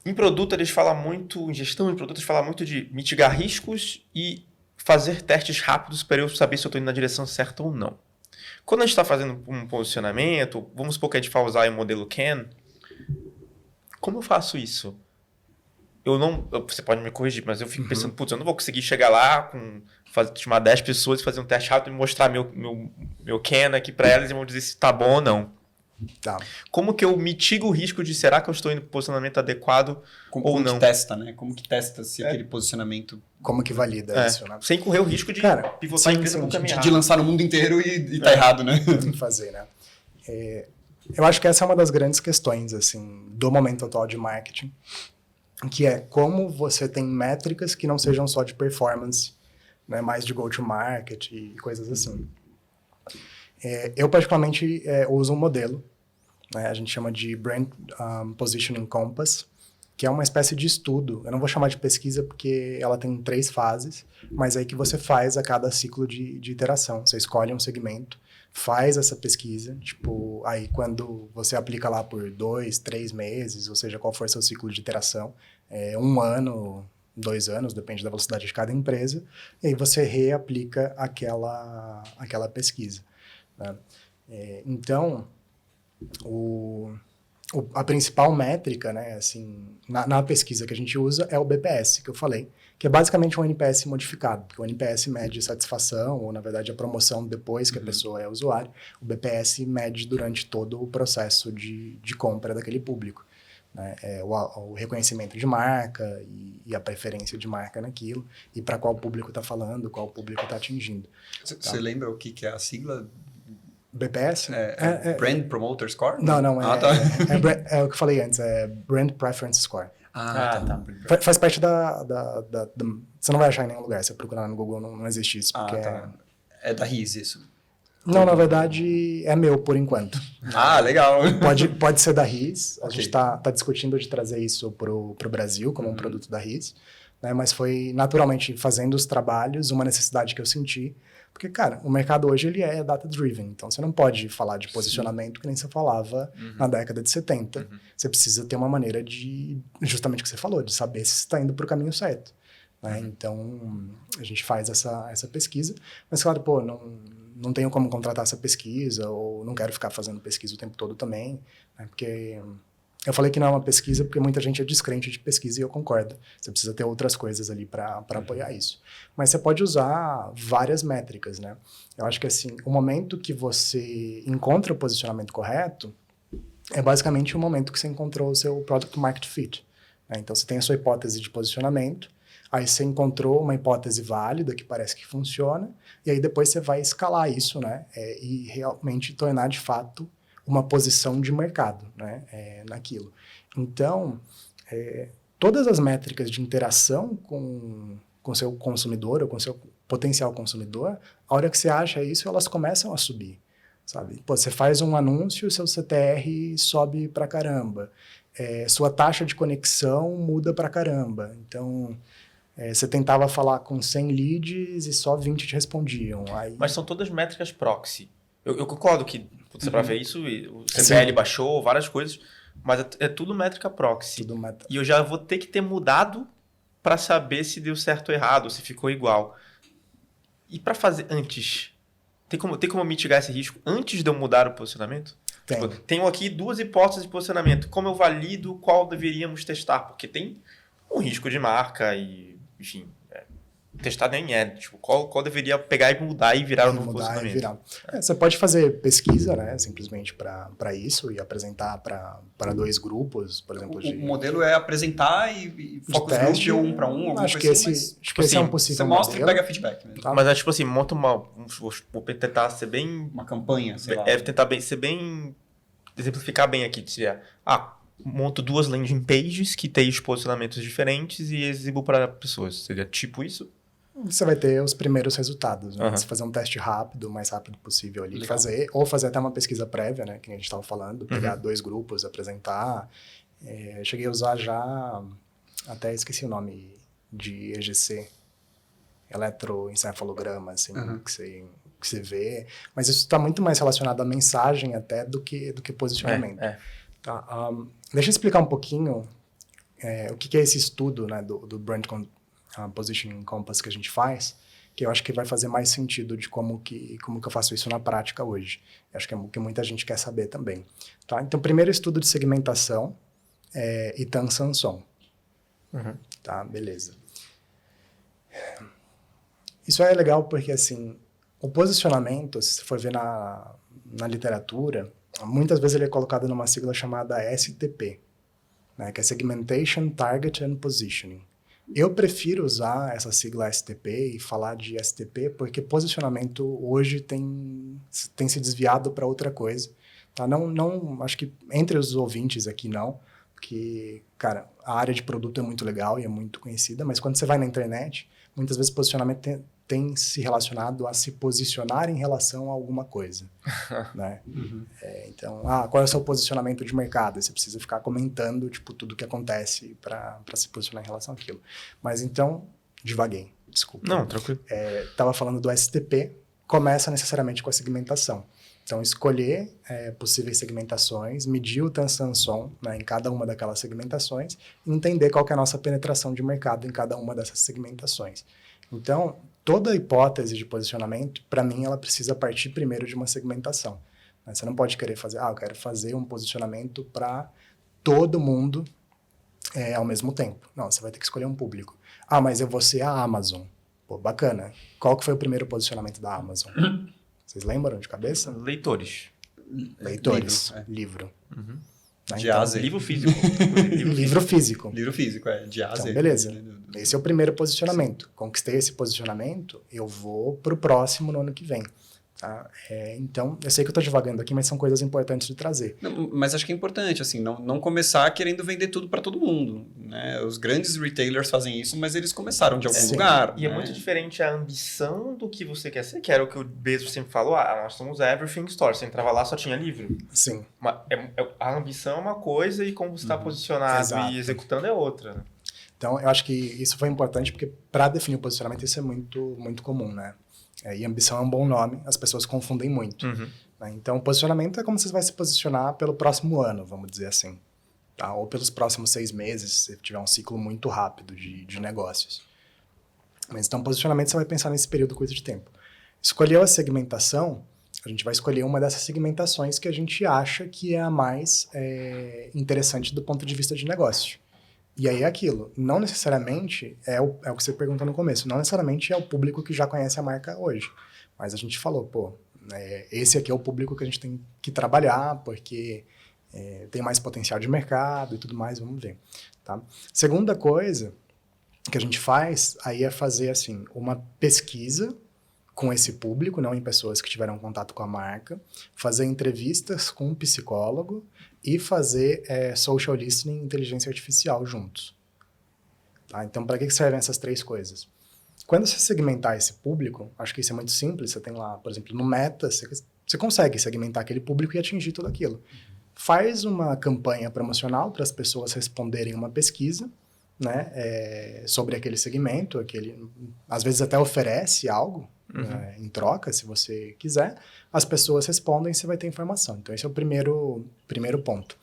Em produto, eles falam muito, em gestão de produtos, falam muito de mitigar riscos e fazer testes rápidos para eu saber se eu estou indo na direção certa ou não. Quando a gente está fazendo um posicionamento, vamos supor que a gente vai usar o modelo CAN, como eu faço isso? Você pode me corrigir, mas eu fico pensando, putz, eu não vou conseguir chegar lá, chamar 10 pessoas e fazer um teste rápido e mostrar meu CAN aqui para elas e vão dizer se está bom ou não. Tá. Como que eu mitigo o risco de será que eu estou indo para o posicionamento adequado ou não? Como que testa, né? Como que testa se aquele posicionamento... Como que valida isso, né? Sem correr o risco de pivotar a empresa para caminhar. De lançar no mundo inteiro e tá errado, né? Fazer, né? Eu acho que essa é uma das grandes questões, assim, do momento atual de marketing, que é como você tem métricas que não sejam só de performance, né? Mais de go-to-market e coisas assim. Eu, particularmente, uso um modelo, né? A gente chama de Brand Positioning Compass, que é uma espécie de estudo. Eu não vou chamar de pesquisa porque ela tem 3 fases, mas é aí que você faz a cada ciclo de iteração. Você escolhe um segmento, faz essa pesquisa, tipo, aí quando você aplica lá por 2, 3 meses, ou seja, qual for seu ciclo de iteração, 1 ano, 2 anos, depende da velocidade de cada empresa, e aí você reaplica aquela pesquisa, né? Então, a principal métrica, né, assim, na pesquisa que a gente usa é o BPS, que eu falei, que é basicamente um NPS modificado, porque o NPS mede satisfação, ou na verdade a promoção depois que a pessoa é usuário, o BPS mede durante todo o processo de compra daquele público, né? O reconhecimento de marca e a preferência de marca naquilo, e para qual público está falando, qual público está atingindo. Você lembra o que é a sigla? BPS? Brand Promoter Score? Não. Tá. É o que eu falei antes, é Brand Preference Score. Tá. Faz parte da... Você não vai achar em nenhum lugar. Se você procurar no Google, não existe isso. Porque Tá. É da RIS isso? Não, na verdade, é meu, por enquanto. Legal. Pode ser da RIS. A gente tá discutindo de trazer isso pro Brasil, como um produto da RIS. Né? Mas foi, naturalmente, fazendo os trabalhos, uma necessidade que eu senti. Porque, cara, o mercado hoje ele é data-driven. Então, você não pode falar de posicionamento que nem você falava na década de 70. Você precisa ter uma maneira de, justamente o que você falou, de saber se você está indo para o caminho certo. Né? Então, a gente faz essa pesquisa. Mas, claro, não tenho como contratar essa pesquisa ou não quero ficar fazendo pesquisa o tempo todo também. Né? Porque... Eu falei que não é uma pesquisa porque muita gente é descrente de pesquisa e eu concordo. Você precisa ter outras coisas ali para apoiar isso. Mas você pode usar várias métricas, né? Eu acho que assim, o momento que você encontra o posicionamento correto é basicamente o momento que você encontrou o seu Product Market Fit. Né? Então, você tem a sua hipótese de posicionamento, aí você encontrou uma hipótese válida que parece que funciona, e aí depois você vai escalar isso, né? E realmente tornar de fato uma posição de mercado, né, naquilo. Então, todas as métricas de interação com o seu consumidor ou com o seu potencial consumidor, a hora que você acha isso, elas começam a subir, sabe? Você faz um anúncio, seu CTR sobe pra caramba, sua taxa de conexão muda pra caramba. Então, você tentava falar com 100 leads e só 20 te respondiam. Aí... Mas são todas métricas proxy. Eu concordo que você para ver isso, o CPL baixou, várias coisas, mas é tudo métrica proxy. E eu já vou ter que ter mudado para saber se deu certo ou errado, se ficou igual. E para fazer antes, tem como mitigar esse risco antes de eu mudar o posicionamento? Tem. Tipo, tenho aqui 2 hipóteses de posicionamento. Como eu valido qual deveríamos testar? Porque tem um risco de marca e, enfim, testar nem é. Tipo, qual deveria pegar e mudar e virar um novo posicionamento? Você pode fazer pesquisa, né? Simplesmente para isso e apresentar para 2 grupos, por exemplo. O modelo é apresentar e focus group ou 1 para 1, alguma acho coisa que assim. acho que esse é um possível Você mostra modelo. e pega feedback. Né? Tá? Mas é tipo assim, monta vou tentar ser bem... Uma campanha, sei lá. Tentar ser bem... Exemplificar bem aqui. Seria, monto 2 landing pages que tem os posicionamentos diferentes e exibo para pessoas. Seria tipo isso? Você vai ter os primeiros resultados, né? Uhum. Você fazer um teste rápido, o mais rápido possível ali, Legal. fazer até uma pesquisa prévia, né? Que a gente estava falando, pegar 2 grupos, apresentar. Cheguei a usar já, até esqueci o nome, de EGC, eletroencefalograma, assim, que você vê. Mas isso está muito mais relacionado à mensagem até do que posicionamento. Tá? Deixa eu explicar um pouquinho o que é esse estudo, né, do Brand Positioning Compass que a gente faz, que eu acho que vai fazer mais sentido de como que eu faço isso na prática hoje. Eu acho que é o que muita gente quer saber também. Tá? Então, primeiro estudo de segmentação e Tan Sanson. Tá, beleza. Isso é legal porque, assim, o posicionamento, se você for ver na literatura, muitas vezes ele é colocado numa sigla chamada STP, né, que é Segmentation, Target and Positioning. Eu prefiro usar essa sigla STP e falar de STP porque posicionamento hoje tem se desviado para outra coisa. Tá? Não, acho que entre os ouvintes aqui não, porque, cara, a área de produto é muito legal e é muito conhecida, mas quando você vai na internet, muitas vezes posicionamento tem se relacionado a se posicionar em relação a alguma coisa, né? Então, qual é o seu posicionamento de mercado? Você precisa ficar comentando, tipo, tudo que acontece para se posicionar em relação àquilo. Mas então, divaguei, desculpa. Não, tranquilo. Estava falando do STP, começa necessariamente com a segmentação. Então, escolher possíveis segmentações, medir o Tan Sanson, né, em cada uma daquelas segmentações e entender qual que é a nossa penetração de mercado em cada uma dessas segmentações. Então, toda hipótese de posicionamento, para mim, ela precisa partir primeiro de uma segmentação. Né? Você não pode querer fazer, eu quero fazer um posicionamento para todo mundo ao mesmo tempo. Não, você vai ter que escolher um público. Mas eu vou ser a Amazon. Pô, bacana. Qual que foi o primeiro posicionamento da Amazon? Vocês lembram de cabeça? Leitores. Leitores. Livro. De A a Z. Livro físico. Livro físico. Livro físico, de A a Z. Então, beleza. Esse é o primeiro posicionamento. Conquistei esse posicionamento, eu vou pro próximo no ano que vem. Tá? Então, eu sei que eu estou divagando aqui, mas são coisas importantes de trazer. Não, mas acho que é importante, assim, não começar querendo vender tudo para todo mundo. Né? Os grandes retailers fazem isso, mas eles começaram de algum lugar. E é muito diferente a ambição do que você quer ser, que era o que o Bezos sempre falou, nós somos Everything Store, você entrava lá, só tinha livro. Sim. A ambição é uma coisa e como você está posicionado Exato. e executando é outra. Né? Então, eu acho que isso foi importante, porque para definir o posicionamento isso é muito, muito comum, né? E ambição é um bom nome, as pessoas confundem muito. Né? Então, posicionamento é como você vai se posicionar pelo próximo ano, vamos dizer assim. Tá? Ou pelos próximos 6 meses, se tiver um ciclo muito rápido de negócios. Mas então, posicionamento você vai pensar nesse período curto de tempo. Escolheu a segmentação, a gente vai escolher uma dessas segmentações que a gente acha que é a mais interessante do ponto de vista de negócio. E aí é aquilo, não necessariamente é o que você perguntou no começo, não necessariamente é o público que já conhece a marca hoje. Mas a gente falou, esse aqui é o público que a gente tem que trabalhar, porque tem mais potencial de mercado e tudo mais, vamos ver. Tá? Segunda coisa que a gente faz, aí é fazer assim, uma pesquisa com esse público, não em pessoas que tiveram contato com a marca, fazer entrevistas com um psicólogo e fazer social listening e inteligência artificial juntos. Tá? Então, para que servem essas 3 coisas? Quando você segmentar esse público, acho que isso é muito simples, você tem lá, por exemplo, no Meta, você consegue segmentar aquele público e atingir tudo aquilo. Faz uma campanha promocional para as pessoas responderem uma pesquisa, né, sobre aquele segmento, às vezes até oferece algo, em troca, se você quiser, as pessoas respondem e você vai ter informação. Então, esse é o primeiro ponto.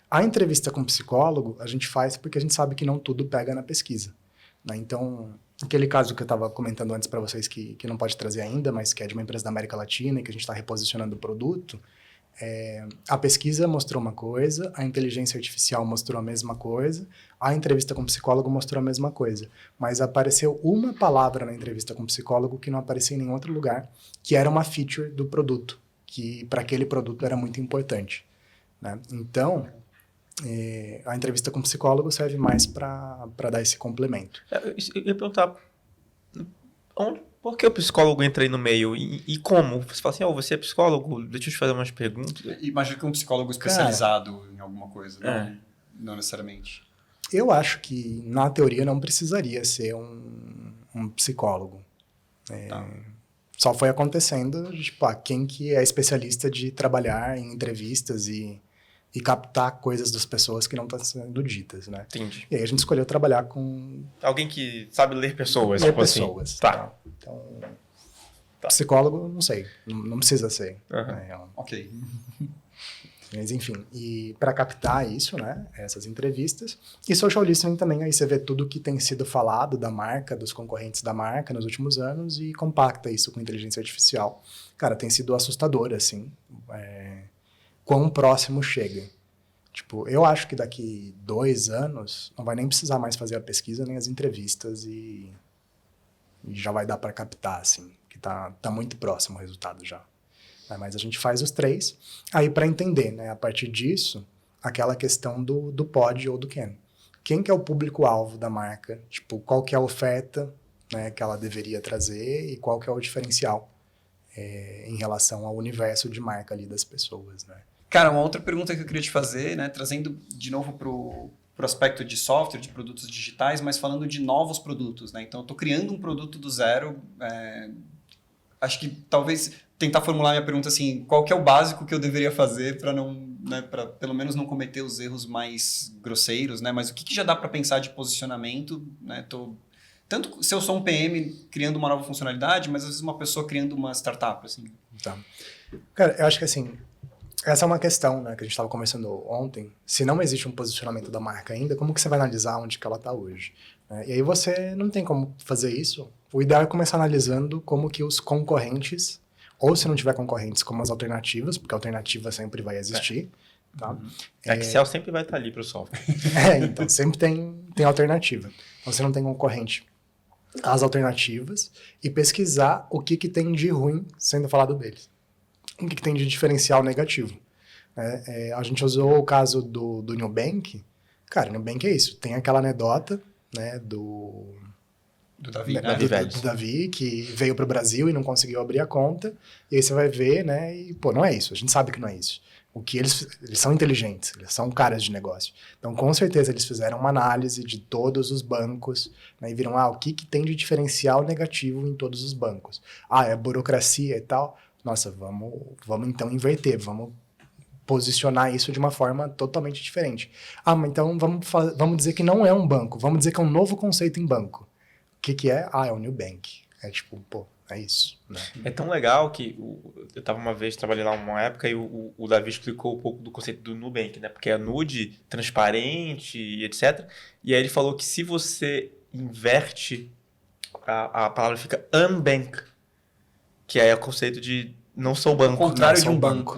A entrevista com o psicólogo, a gente faz porque a gente sabe que não tudo pega na pesquisa. Né? Então, aquele caso que eu estava comentando antes para vocês, que não pode trazer ainda, mas que é de uma empresa da América Latina e que a gente está reposicionando o produto, A pesquisa mostrou uma coisa, a inteligência artificial mostrou a mesma coisa, a entrevista com o psicólogo mostrou a mesma coisa. Mas apareceu uma palavra na entrevista com o psicólogo que não aparecia em nenhum outro lugar, que era uma feature do produto, que para aquele produto era muito importante, né? Então, a entrevista com o psicólogo serve mais para dar esse complemento. Eu ia perguntar, por que o psicólogo entra aí no meio? E como? Você fala assim, você é psicólogo? Deixa eu te fazer umas perguntas. Imagino que um psicólogo especializado em alguma coisa, não necessariamente. Eu acho que, na teoria, não precisaria ser um psicólogo. Só foi acontecendo, tipo, quem que é especialista de trabalhar em entrevistas e captar coisas das pessoas que não estão sendo ditas, né? Entendi. E aí a gente escolheu trabalhar com... Alguém que sabe ler pessoas. Ler tipo pessoas. Assim. Tá. Então, psicólogo, não sei. Não precisa ser. Ok. Mas, enfim. E para captar isso, né? Essas entrevistas. E social listening também. Aí você vê tudo que tem sido falado da marca, dos concorrentes da marca nos últimos anos e compacta isso com inteligência artificial. Cara, tem sido assustador, assim. Quão próximo chega. Tipo, eu acho que daqui 2 anos não vai nem precisar mais fazer a pesquisa nem as entrevistas e já vai dar para captar, assim, que tá muito próximo o resultado já. Mas a gente faz os 3, aí para entender, né, a partir disso, aquela questão do pod ou do can. Quem que é o público-alvo da marca? Tipo, qual que é a oferta, né, que ela deveria trazer e qual que é o diferencial em relação ao universo de marca ali das pessoas, né? Cara, uma outra pergunta que eu queria te fazer, né, trazendo de novo pro aspecto de software, de produtos digitais, mas falando de novos produtos, né? Então, eu estou criando um produto do zero. Acho que talvez tentar formular minha pergunta assim, qual que é o básico que eu deveria fazer para não, né, para pelo menos não cometer os erros mais grosseiros, né? Mas o que já dá para pensar de posicionamento, né? Tanto se eu sou um PM criando uma nova funcionalidade, mas às vezes uma pessoa criando uma startup, assim. Tá. Cara, eu acho que assim, essa é uma questão, né, que a gente estava conversando ontem. Se não existe um posicionamento da marca ainda, como que você vai analisar onde que ela está hoje? E aí você não tem como fazer isso. O ideal é começar analisando como que os concorrentes, ou se não tiver concorrentes, como as alternativas, porque a alternativa sempre vai existir. Tá? Excel sempre vai estar ali para o software. Então sempre tem alternativa. Então, você não tem concorrente, as alternativas, e pesquisar o que tem de ruim sendo falado deles. O que tem de diferencial negativo. A gente usou o caso do Nubank. Cara, Nubank é isso. Tem aquela anedota, né, do Davi, né? Do Davi, que veio para o Brasil e não conseguiu abrir a conta. E aí você vai ver, né, e pô, não é isso. A gente sabe que não é isso. O que eles são inteligentes, eles são caras de negócio. Então, com certeza, eles fizeram uma análise de todos os bancos, né, e viram, o que tem de diferencial negativo em todos os bancos. É burocracia e tal. Nossa, vamos então inverter, vamos posicionar isso de uma forma totalmente diferente. Mas então vamos dizer que não é um banco, vamos dizer que é um novo conceito em banco. O que é? É o Nubank. É tipo, é isso. Né? É tão legal que eu tava uma vez, trabalhei lá uma época e o Davi explicou um pouco do conceito do Nubank, né? Porque é nude, transparente e etc. E aí ele falou que se você inverte, a palavra fica unbank, que é o conceito de não sou banco. O contrário de um banco.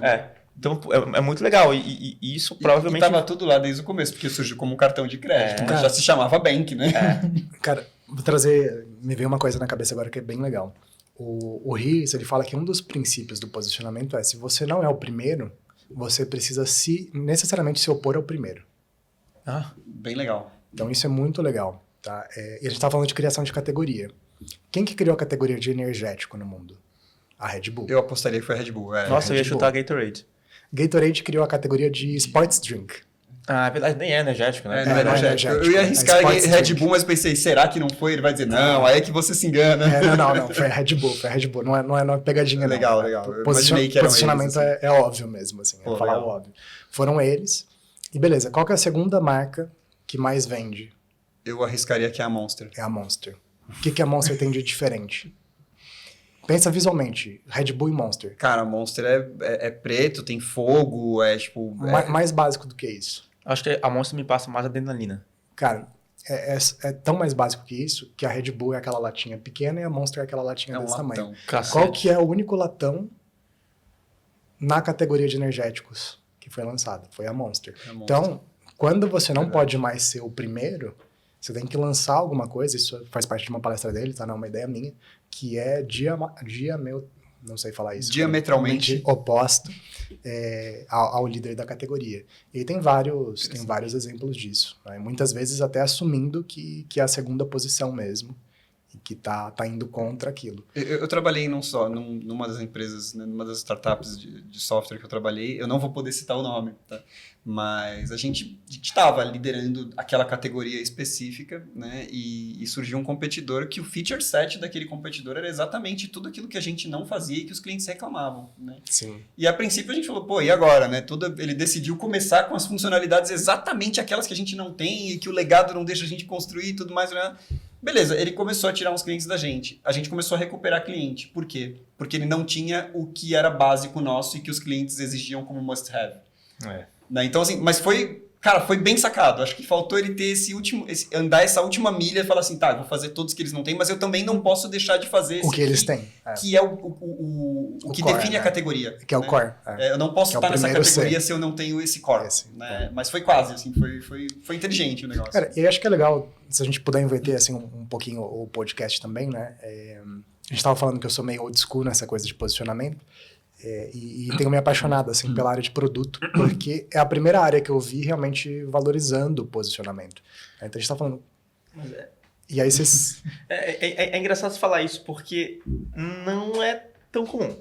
Então, é muito legal. E isso provavelmente... E tava tudo lá desde o começo, porque surgiu como um cartão de crédito. Mas já se chamava Bank, né? Cara, me veio uma coisa na cabeça agora que é bem legal. O Ries, ele fala que um dos princípios do posicionamento é, se você não é o primeiro, você precisa necessariamente se opor ao primeiro. Bem legal. Então, isso é muito legal. Tá? E a gente tá falando de criação de categoria. Quem que criou a categoria de energético no mundo? A Red Bull. Eu apostaria que foi a Red Bull. Nossa, eu ia chutar a Gatorade. Gatorade criou a categoria de sports drink. É verdade, nem é energético, né? Não é energético. Eu ia arriscar Red Bull, mas pensei, será que não foi? Ele vai dizer, não, aí é que você se engana. Não, foi a Red Bull. Não é pegadinha, não. Legal. Eu imaginei que era posicionamento eles, assim. é óbvio mesmo, assim. Pô, falar o óbvio. Foram eles. E beleza, qual que é a segunda marca que mais vende? Eu arriscaria que é a Monster. É a Monster. O que a Monster tem de diferente? Pensa visualmente, Red Bull e Monster. Cara, Monster é preto, tem fogo, tipo... Mais básico do que isso. Acho que a Monster me passa mais adrenalina. Cara, é tão mais básico que isso, que a Red Bull é aquela latinha pequena e a Monster é aquela latinha desse tamanho. Cacete. Qual que é o único latão na categoria de energéticos que foi lançada, foi a Monster. A Monster. Então, quando você não Verdade. pode mais ser o primeiro, você tem que lançar alguma coisa, isso faz parte de uma palestra dele, tá? Não é uma ideia minha, que é não sei falar isso. Diametralmente oposto ao líder da categoria. E tem vários exemplos disso. Né? Muitas vezes até assumindo que é a segunda posição mesmo. E que tá indo contra aquilo. Eu trabalhei numa das empresas, né, numa das startups de software que eu trabalhei, eu não vou poder citar o nome, tá? Mas a gente estava liderando aquela categoria específica, né, e surgiu um competidor que o feature set daquele competidor era exatamente tudo aquilo que a gente não fazia e que os clientes reclamavam, né? Sim. E a princípio a gente falou, pô, e agora, né? Ele decidiu começar com as funcionalidades exatamente aquelas que a gente não tem e que o legado não deixa a gente construir e tudo mais, né? Beleza, ele começou a tirar uns clientes da gente. A gente começou a recuperar cliente. Por quê? Porque ele não tinha o que era básico nosso e que os clientes exigiam como must-have. Né? Então, assim, mas foi bem sacado. Acho que faltou ele ter andar essa última milha e falar assim, tá, eu vou fazer todos que eles não têm, mas eu também não posso deixar de fazer o que eles têm. Que é o que core, define né? a categoria. Que é o né? core. Eu não posso Que é o estar nessa primeiro categoria C. se eu não tenho esse core. Né? Mas foi quase, assim, foi inteligente o negócio. Cara, e eu acho que é legal, se a gente puder inverter assim, um pouquinho o podcast também, né? A gente estava falando que eu sou meio old school nessa coisa de posicionamento. E tenho me apaixonado assim, pela área de produto, porque é a primeira área que eu vi realmente valorizando o posicionamento. Então a gente tá falando... E aí vocês... É engraçado você falar isso, porque não é tão comum.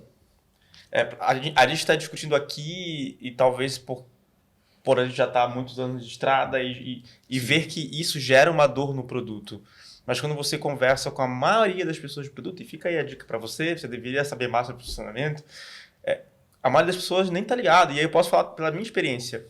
A gente está discutindo aqui, e talvez por a gente já estar há muitos anos de estrada e ver que isso gera uma dor no produto. Mas quando você conversa com a maioria das pessoas do produto, e fica aí a dica para você deveria saber mais sobre posicionamento, a maioria das pessoas nem está ligado. E aí eu posso falar pela minha experiência.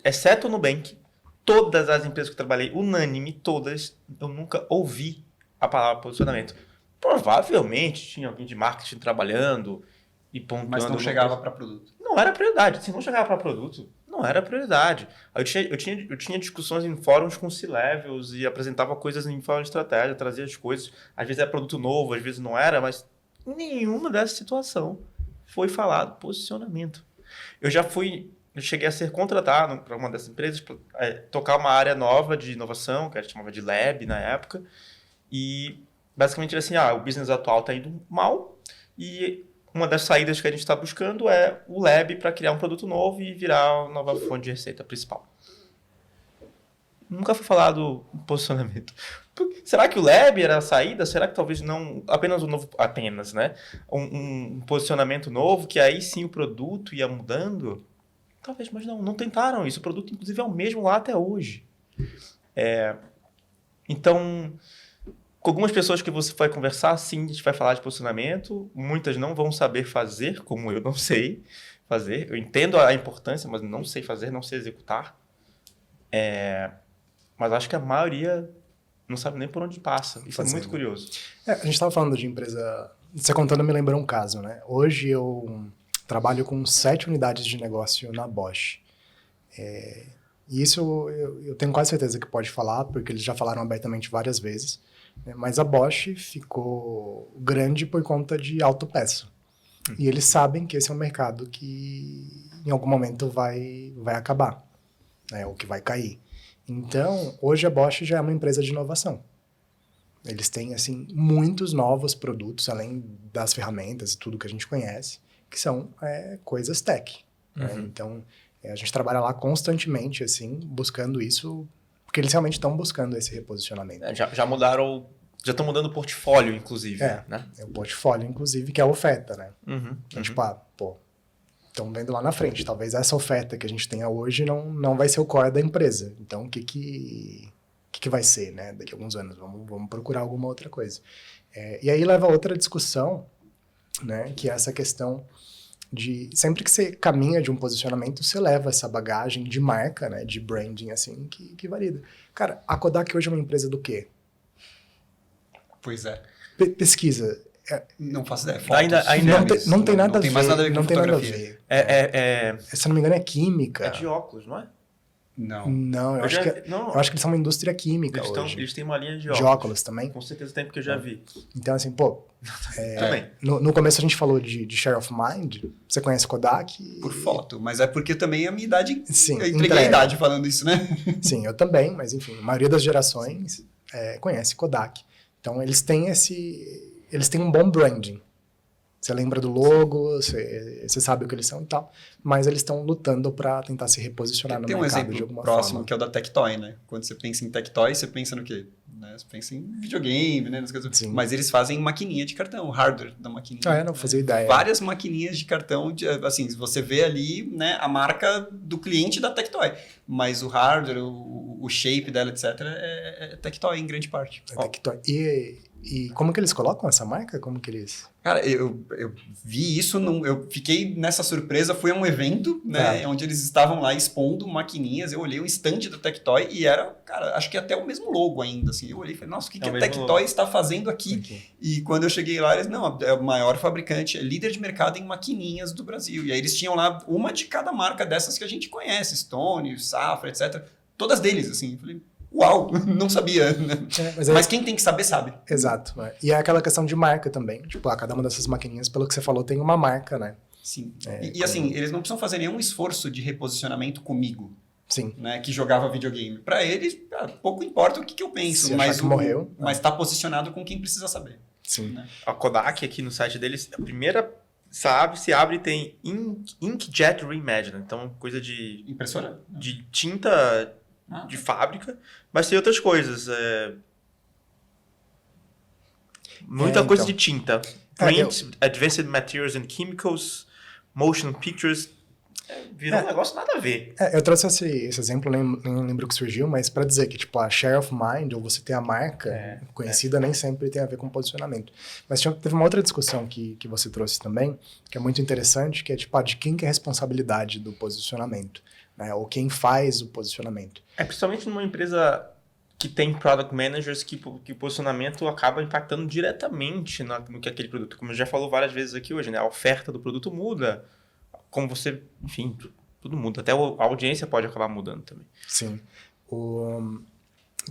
Exceto o Nubank, todas as empresas que eu trabalhei, unânime, todas, eu nunca ouvi a palavra posicionamento. Provavelmente tinha alguém de marketing trabalhando e pontuando. Mas não chegava para produto. Não era prioridade. Se não chegava para produto, não era prioridade. Eu tinha discussões em fóruns com C-levels e apresentava coisas em fórum de estratégia, trazia as coisas. Às vezes era produto novo, às vezes não era, mas nenhuma dessa situação foi falado posicionamento. Eu cheguei a ser contratado para uma dessas empresas para tocar uma área nova de inovação, que a gente chamava de Lab na época, e basicamente era assim, o business atual está indo mal, e uma das saídas que a gente está buscando é o Lab para criar um produto novo e virar a nova fonte de receita principal. Nunca foi falado posicionamento. Será que o Lab era a saída? Será que talvez não apenas né? Um posicionamento novo, que aí sim o produto ia mudando? Talvez, mas não tentaram isso. O produto, inclusive, é o mesmo lá até hoje. Então, com algumas pessoas que você vai conversar, sim, a gente vai falar de posicionamento. Muitas não vão saber fazer, como eu não sei fazer. Eu entendo a importância, mas não sei fazer, não sei executar. Mas acho que a maioria não sabe nem por onde passa. Isso é muito curioso. A gente estava falando de empresa... Você contando me lembrou um caso, né? Hoje eu trabalho com 7 unidades de negócio na Bosch. E isso eu tenho quase certeza que pode falar, porque eles já falaram abertamente várias vezes. Né? Mas a Bosch ficou grande por conta de autopeça. E eles sabem que esse é um mercado que em algum momento vai acabar, né? Ou que vai cair. Então, hoje a Bosch já é uma empresa de inovação. Eles têm, assim, muitos novos produtos, além das ferramentas e tudo que a gente conhece, que são coisas tech. Né? Então, a gente trabalha lá constantemente, assim, buscando isso, porque eles realmente estão buscando esse reposicionamento. Já mudaram, já estão mudando o portfólio, inclusive. Né? É o portfólio, inclusive, que é a oferta, né? Então, tipo, estão vendo lá na frente. Talvez essa oferta que a gente tenha hoje não vai ser o core da empresa. Então, o que vai ser, né? Daqui a alguns anos. Vamos procurar alguma outra coisa. E aí leva a outra discussão, né? Que é essa questão de... Sempre que você caminha de um posicionamento, você leva essa bagagem de marca, né? De branding, assim, que valida. Cara, a Kodak hoje é uma empresa do quê? Pois é. Pesquisa. Não faço ideia. Não tem nada a ver. Não tem mais nada a ver com fotografia. Se eu não me engano, é química. É de óculos, não é? Não. Não, eu acho que eles são uma indústria química hoje. Eles têm uma linha de De óculos também. Com certeza tem, porque eu já vi. Então, assim, pô... Também. No começo a gente falou de share of mind. Você conhece Kodak? Por foto, mas é porque também a minha idade... Sim, eu entreguei a idade falando isso, né? Sim, eu também, mas enfim, a maioria das gerações conhece Kodak. Então, eles têm um bom branding. Você lembra do logo, você sabe o que eles são e tal, mas eles estão lutando para tentar se reposicionar no mercado de alguma forma. Tem um exemplo próximo que é o da Tectoy, né? Quando você pensa em Tectoy, você pensa no quê? Né? Você pensa em videogame, né? Mas eles fazem maquininha de cartão, o hardware da maquininha. Não fazia ideia. Várias maquininhas de cartão, assim, você vê ali, né, a marca do cliente da Tectoy, mas o hardware, o shape dela, etc., é Tectoy em grande parte. Tectoy. E como que eles colocam essa marca? Como que eles... Cara, eu vi isso, eu fiquei nessa surpresa, fui a um evento, né, onde eles estavam lá expondo maquininhas, eu olhei o stand da Tectoy e era, cara, acho que até o mesmo logo ainda, assim, eu olhei e falei, nossa, o que a Tectoy está fazendo aqui? E quando eu cheguei lá, eles, não, é o maior fabricante, é líder de mercado em maquininhas do Brasil, e aí eles tinham lá uma de cada marca dessas que a gente conhece, Stone, Safra, etc., todas deles, assim, eu falei... Uau, não sabia. Né? Mas quem tem que saber, sabe. Exato. E é aquela questão de marca também. Tipo, cada uma dessas maquininhas, pelo que você falou, tem uma marca, né? Sim. E assim, eles não precisam fazer nenhum esforço de reposicionamento comigo. Sim. Né, que jogava videogame. Para eles, pouco importa o que eu penso. Se mas morreu. Mas tá posicionado com quem precisa saber. Sim. Né? A Kodak, aqui no site deles, a primeira... se abre e tem Inkjet Reimagined. Então, coisa de... Impressora? De tinta... de fábrica, mas tem outras coisas. Muita coisa de tinta. Print, Advanced Materials and Chemicals, Motion Pictures. Virou um negócio nada a ver. Eu trouxe esse exemplo, nem lembro o que surgiu, mas para dizer que tipo, a share of mind, ou você ter a marca conhecida, nem sempre tem a ver com posicionamento. Mas teve uma outra discussão que você trouxe também, que é muito interessante, que é tipo, de quem que é a responsabilidade do posicionamento, né? Ou quem faz o posicionamento. Principalmente numa empresa que tem product managers que o posicionamento acaba impactando diretamente no que é aquele produto. Como eu já falou várias vezes aqui hoje, né? A oferta do produto muda. Como você... Enfim, tudo muda. Até a audiência pode acabar mudando também. Sim.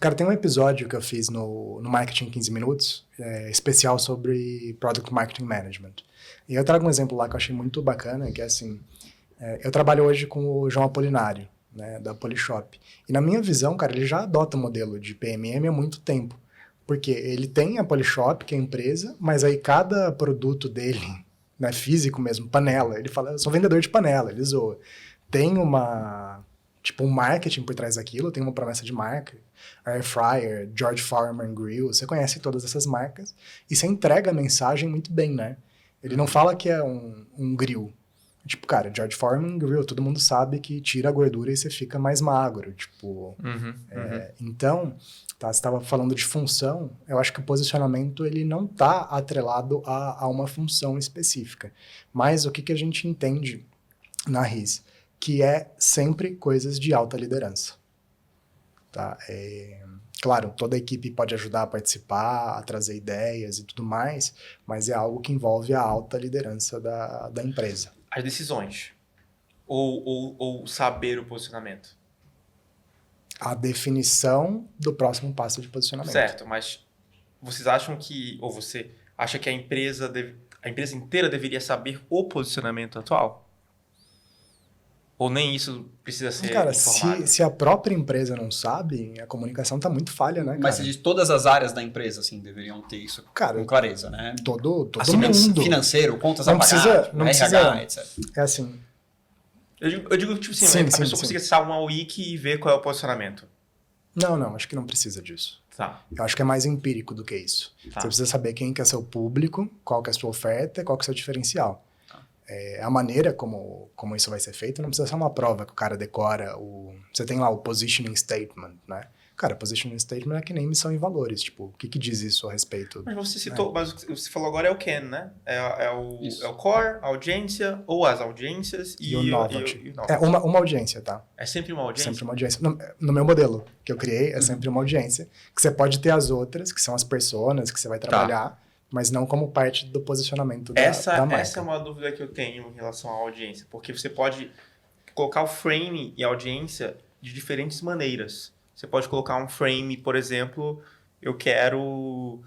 Cara, tem um episódio que eu fiz no Marketing 15 Minutos, especial sobre Product Marketing Management. E eu trago um exemplo lá que eu achei muito bacana, que é assim... eu trabalho hoje com o João Apolinário, né, da Polishop. E na minha visão, cara, ele já adota o modelo de PMM há muito tempo. Porque ele tem a Polishop, que é a empresa, mas aí cada produto dele, né, físico mesmo, panela, ele fala, eu sou vendedor de panela, ele zoa. Tem um marketing por trás daquilo, tem uma promessa de marca. Air Fryer, George Foreman Grill, você conhece todas essas marcas. E você entrega a mensagem muito bem, né? Ele não fala que é um grill. Tipo, cara, George Foreman Grill, todo mundo sabe que tira a gordura e você fica mais magro, tipo... Então, você estava falando de função, eu acho que o posicionamento, ele não está atrelado a uma função específica. Mas o que a gente entende na RIS? Que é sempre coisas de alta liderança. Tá? Claro, toda a equipe pode ajudar a participar, a trazer ideias e tudo mais, mas é algo que envolve a alta liderança da empresa. As decisões. Ou saber o posicionamento. A definição do próximo passo de posicionamento. Certo, mas vocês acham que... Ou você acha que a empresa inteira deveria saber o posicionamento atual? Ou nem isso precisa ser informado? Cara, se a própria empresa não sabe, a comunicação está muito falha, né, cara? Mas você diz todas as áreas da empresa, assim, deveriam ter isso com clareza, né? Todo assim, mundo. Financeiro, contas a pagar, não RH, precisa, etc. É assim... Eu digo, tipo assim, a pessoa consegue acessar uma wiki e ver qual é o posicionamento. Não, acho que não precisa disso. Tá. Eu acho que é mais empírico do que isso. Tá. Você precisa saber quem que é seu público, qual que é a sua oferta, qual que é o seu diferencial. A maneira como isso vai ser feito não precisa ser uma prova que o cara decora. Você tem lá o positioning statement, né? Cara, positioning statement é que nem missão e valores. Tipo, o que diz isso a respeito? Mas você citou, mas o que você falou agora é o CAN, né? É o core, a audiência, ou as audiências e o novelty. Uma audiência, tá? É sempre uma audiência? Sempre uma audiência. No meu modelo que eu criei, é sempre uma audiência. Que você pode ter as outras, que são as personas que você vai trabalhar, mas não como parte do posicionamento da marca. Essa é uma dúvida que eu tenho em relação à audiência, porque você pode colocar o frame e a audiência de diferentes maneiras. Você pode colocar um frame, por exemplo, eu quero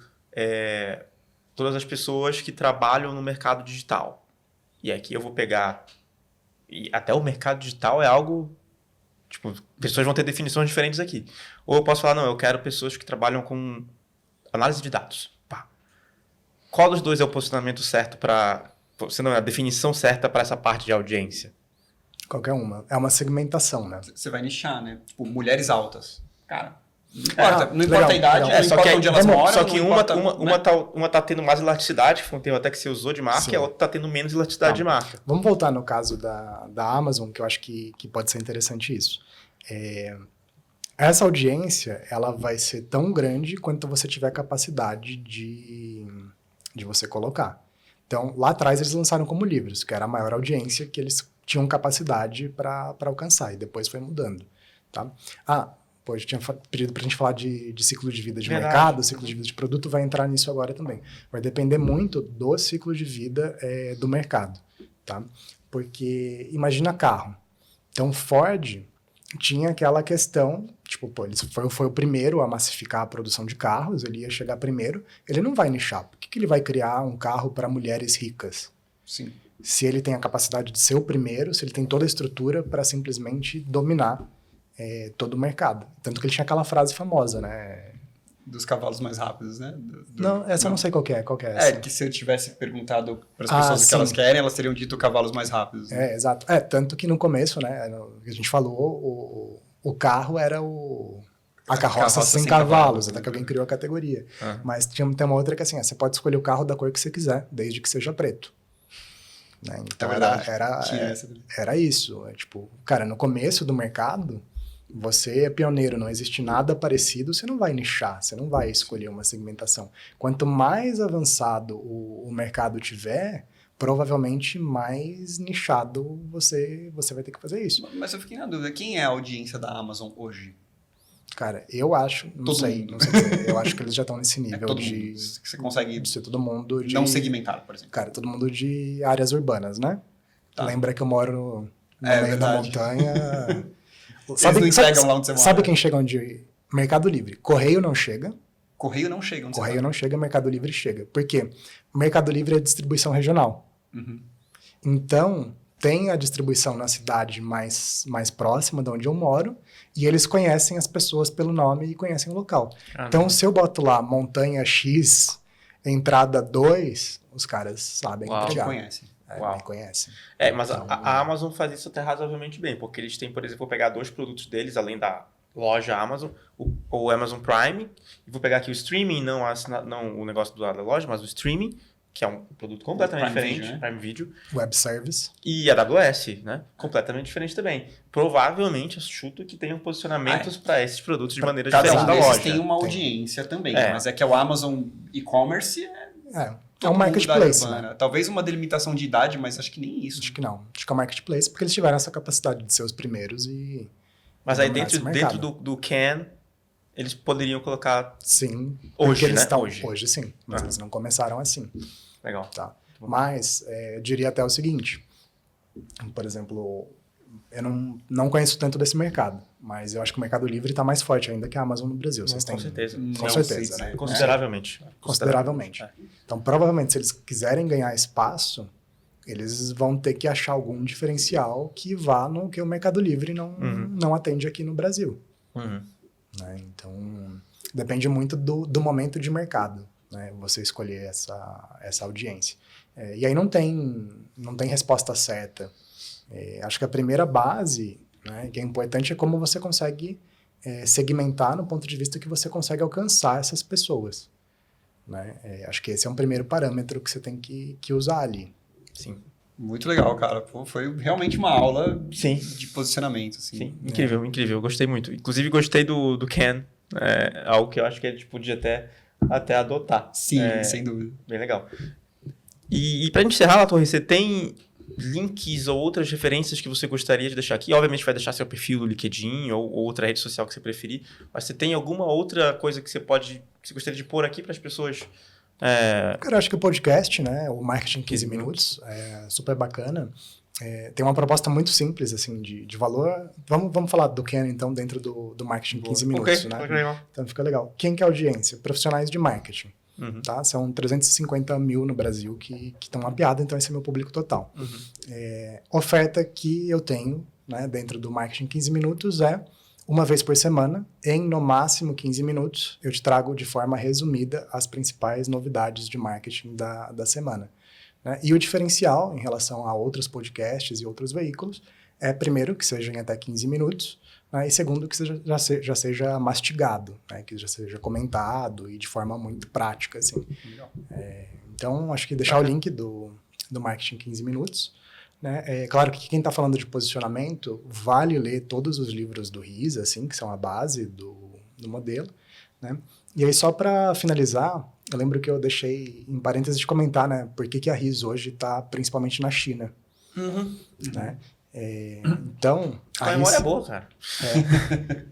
todas as pessoas que trabalham no mercado digital. E aqui eu vou pegar... E até o mercado digital é algo... Tipo, pessoas vão ter definições diferentes aqui. Ou eu posso falar, não, eu quero pessoas que trabalham com análise de dados. Pá. Qual dos dois é o posicionamento certo para... Se não é a definição certa para essa parte de audiência? Qualquer uma. É uma segmentação, né? Você vai nichar, né? Tipo, mulheres altas. Cara, não legal, importa a idade, legal. não importa onde elas moram. Só que não importa, uma tá tendo mais elasticidade, foi um termo até que você usou de marca, Sim. e a outra tá tendo menos elasticidade de marca. Vamos voltar no caso da Amazon, que eu acho que pode ser interessante isso. Essa audiência, ela vai ser tão grande quanto você tiver capacidade de você colocar. Então, lá atrás eles lançaram como livros, que era a maior audiência que eles tinham capacidade para alcançar, e depois foi mudando, tá? Eu tinha pedido pra gente falar de ciclo de vida de mercado, ciclo de vida de produto, vai entrar nisso agora também. Vai depender muito do ciclo de vida do mercado, tá? Porque imagina carro. Então, Ford tinha aquela questão, tipo, ele foi o primeiro a massificar a produção de carros, ele ia chegar primeiro, ele não vai nichar. Por que ele vai criar um carro para mulheres ricas? Sim. Se ele tem a capacidade de ser o primeiro, se ele tem toda a estrutura para simplesmente dominar todo o mercado. Tanto que ele tinha aquela frase famosa, né? Dos cavalos mais rápidos, né? Não, essa eu não sei qual que é essa. Que se eu tivesse perguntado para as pessoas o que elas querem, elas teriam dito cavalos mais rápidos. Né? Exato. Tanto que no começo, né, que a gente falou, o carro era a carroça sem cavalos, até que alguém criou a categoria. Mas tem uma outra que assim, você pode escolher o carro da cor que você quiser, desde que seja preto. Né? Então era isso. Tipo, cara, no começo do mercado, você é pioneiro, não existe nada parecido, você não vai nichar, você não vai escolher uma segmentação. Quanto mais avançado o mercado tiver, provavelmente mais nichado você vai ter que fazer isso. Mas eu fiquei na dúvida, quem é a audiência da Amazon hoje? Cara, eu acho, não sei dizer, eu acho que eles já estão nesse nível todo de... mundo. Você consegue de ser todo mundo de... não segmentar, por exemplo. Cara, todo mundo de áreas urbanas, né? Tá. Lembra que eu moro no meio da montanha... Eles não entregam lá onde você mora. Sabe quem chega onde... Mercado Livre. Correio não chega. Correio não chega onde Correio não chega, Mercado Livre chega. Por quê? O Mercado Livre é distribuição regional. Uhum. Então, tem a distribuição na cidade mais próxima de onde eu moro, e eles conhecem as pessoas pelo nome e conhecem o local. Então, se eu boto lá Montanha X, entrada 2, os caras sabem entregar. Te conhecem. Me conhecem. Mas então, a Amazon faz isso até razoavelmente bem, porque eles têm, por exemplo, vou pegar 2 produtos deles, além da loja Amazon, o Amazon Prime, e vou pegar aqui o streaming, não o negócio da loja, mas o streaming, que é um produto completamente diferente, Video, né? Prime Video. Web Service. E a AWS, né? Completamente diferente também. Provavelmente, eu chuto que tenham posicionamentos para esses produtos de maneira diferente da loja. Tem uma audiência também, mas é que o Amazon e-commerce é um marketplace. Né? Talvez uma delimitação de idade, mas acho que nem isso. Acho que não. Acho que é um marketplace porque eles tiveram essa capacidade de ser os primeiros e... Mas aí dentro do Can, eles poderiam colocar... Sim. Hoje, eles né? estão, hoje sim. Mas eles não começaram assim. Legal. Tá. Mas eu diria até o seguinte. Por exemplo, eu não conheço tanto desse mercado, mas eu acho que o Mercado Livre está mais forte ainda que a Amazon no Brasil. Vocês têm... Com certeza. Com certeza, né? Consideravelmente. Então, provavelmente, se eles quiserem ganhar espaço, eles vão ter que achar algum diferencial que vá no que o Mercado Livre não atende aqui no Brasil. Né? Então, depende muito do momento de mercado, né? Você escolher essa audiência. E aí não tem resposta certa. Acho que a primeira base, né, que é importante é como você consegue segmentar no ponto de vista que você consegue alcançar essas pessoas. Né? Acho que esse é um primeiro parâmetro que você tem que usar ali. Sim. Muito legal, cara. Pô, foi realmente uma aula de posicionamento. Assim. Sim, incrível, incrível. Gostei muito. Inclusive, gostei do Can. Algo que eu acho que a gente podia até adotar. Sim, sem dúvida. Bem legal. E pra gente encerrar, La Torre, você tem links ou outras referências que você gostaria de deixar aqui? Obviamente vai deixar seu perfil no LinkedIn ou outra rede social que você preferir, mas você tem alguma outra coisa que você gostaria de pôr aqui para as pessoas? Cara, eu acho que o podcast, né, o Marketing 15 Minutos, é super bacana. tem uma proposta muito simples, assim, de valor. Vamos falar do Ken, então, dentro do marketing 15 minutos, né? Ok. Então fica legal. Quem que é a audiência? Profissionais de marketing. Uhum. Tá? São 350 mil no Brasil que estão mapeados, então esse é meu público total. Oferta que eu tenho, né, dentro do marketing 15 minutos é uma vez por semana, em no máximo 15 minutos, eu te trago de forma resumida as principais novidades de marketing da semana. Né? E o diferencial em relação a outros podcasts e outros veículos é, primeiro, que seja em até 15 minutos, né? E segundo, que já seja mastigado, né? Que já seja comentado e de forma muito prática. Assim. Então, acho que deixar o link do Marketing 15 Minutos. Né? É claro que quem está falando de posicionamento vale ler todos os livros do RISA, assim, que são a base do modelo. Né? E aí, só para finalizar, eu lembro que eu deixei em parênteses de comentar, né, por que a RIS hoje está principalmente na China. Né? Então... A memória é boa, cara.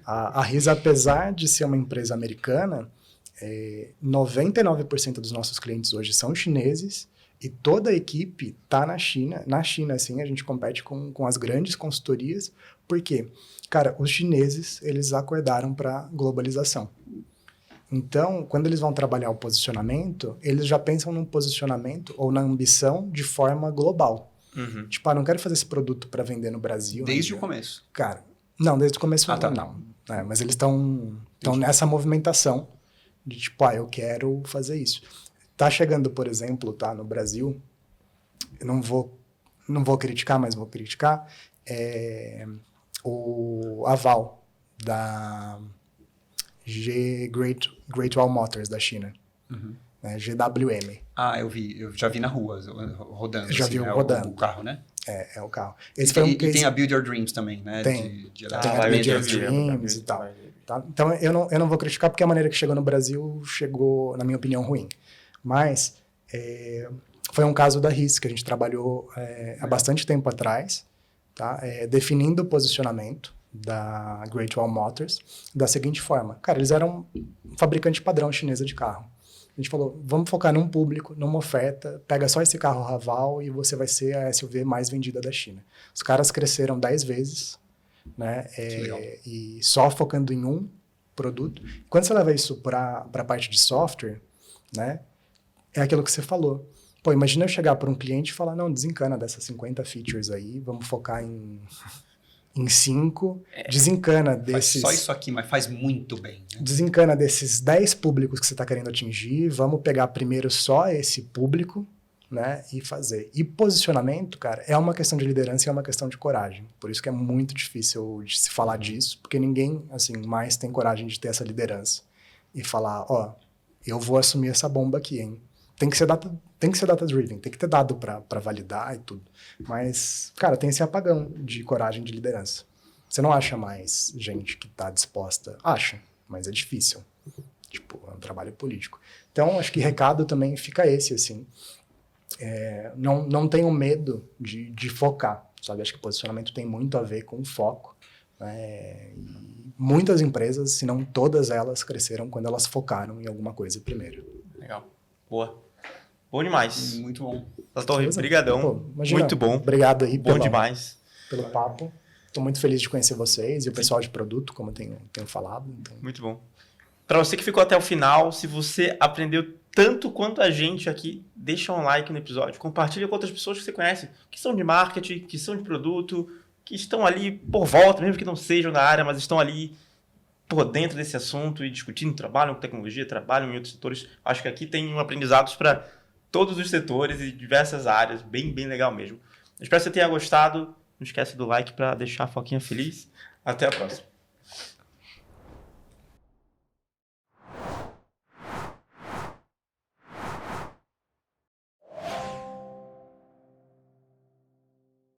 A RIS, apesar de ser uma empresa americana, 99% dos nossos clientes hoje são chineses e toda a equipe está na China. Na China, assim, a gente compete com as grandes consultorias. Por quê? Cara, os chineses, eles acordaram para a globalização. Então, quando eles vão trabalhar o posicionamento, eles já pensam num posicionamento ou na ambição de forma global. Tipo, não quero fazer esse produto para vender no Brasil. Desde o começo? Cara, não, desde o começo não. Mas eles estão nessa movimentação de tipo, eu quero fazer isso. Tá chegando, por exemplo, tá, no Brasil, eu não vou criticar, mas vou criticar, o aval da Great Wall Motors da China. Né, GWM. Eu já vi na rua, rodando. Já assim, viu rodando. O carro, né? É o carro. Esse foi um case... E tem a Build Your Dreams também, né? Tem a Build Your Dreams e tal. Tá? Então, eu não vou criticar porque a maneira que chegou no Brasil chegou, na minha opinião, ruim. Mas foi um caso da RIS que a gente trabalhou há bastante tempo atrás, tá? Definindo o posicionamento da Great Wall Motors da seguinte forma. Cara, eles eram um fabricante padrão chinesa de carro. A gente falou, vamos focar num público, numa oferta, pega só esse carro Raval e você vai ser a SUV mais vendida da China. Os caras cresceram 10 vezes, né? E só focando em um produto. Quando você leva isso para a parte de software, né? É aquilo que você falou. Pô, imagina eu chegar para um cliente e falar, não, desencana dessas 50 features aí, vamos focar em 5, desencana desses... Faz só isso aqui, mas faz muito bem. Né? Desencana desses 10 públicos que você está querendo atingir, vamos pegar primeiro só esse público, né, e fazer. E posicionamento, cara, é uma questão de liderança e é uma questão de coragem. Por isso que é muito difícil de se falar disso, porque ninguém, assim, mais tem coragem de ter essa liderança e falar, eu vou assumir essa bomba aqui, hein. Tem que ser data-driven, tem que ter dado para validar e tudo. Mas, cara, tem esse apagão de coragem de liderança. Você não acha mais gente que está disposta... Acha, mas é difícil. Tipo, é um trabalho político. Então, acho que recado também fica esse, assim. Não tenham medo de focar, sabe? Acho que posicionamento tem muito a ver com foco. E muitas empresas, se não todas elas, cresceram quando elas focaram em alguma coisa primeiro. Legal. Boa. Bom demais. Muito bom. Torre, brigadão. Muito bom. Obrigado aí demais. Pelo papo. Estou muito feliz de conhecer vocês e o pessoal de produto, como eu tenho falado. Então... Muito bom. Para você que ficou até o final, se você aprendeu tanto quanto a gente aqui, deixa um like no episódio. Compartilha com outras pessoas que você conhece, que são de marketing, que são de produto, que estão ali por volta, mesmo que não sejam da área, mas estão ali por dentro desse assunto e discutindo, trabalham com tecnologia, trabalham em outros setores. Acho que aqui tem aprendizados para todos os setores e diversas áreas, bem legal mesmo. Espero que você tenha gostado. Não esquece do like para deixar a Foquinha feliz. Até a próxima.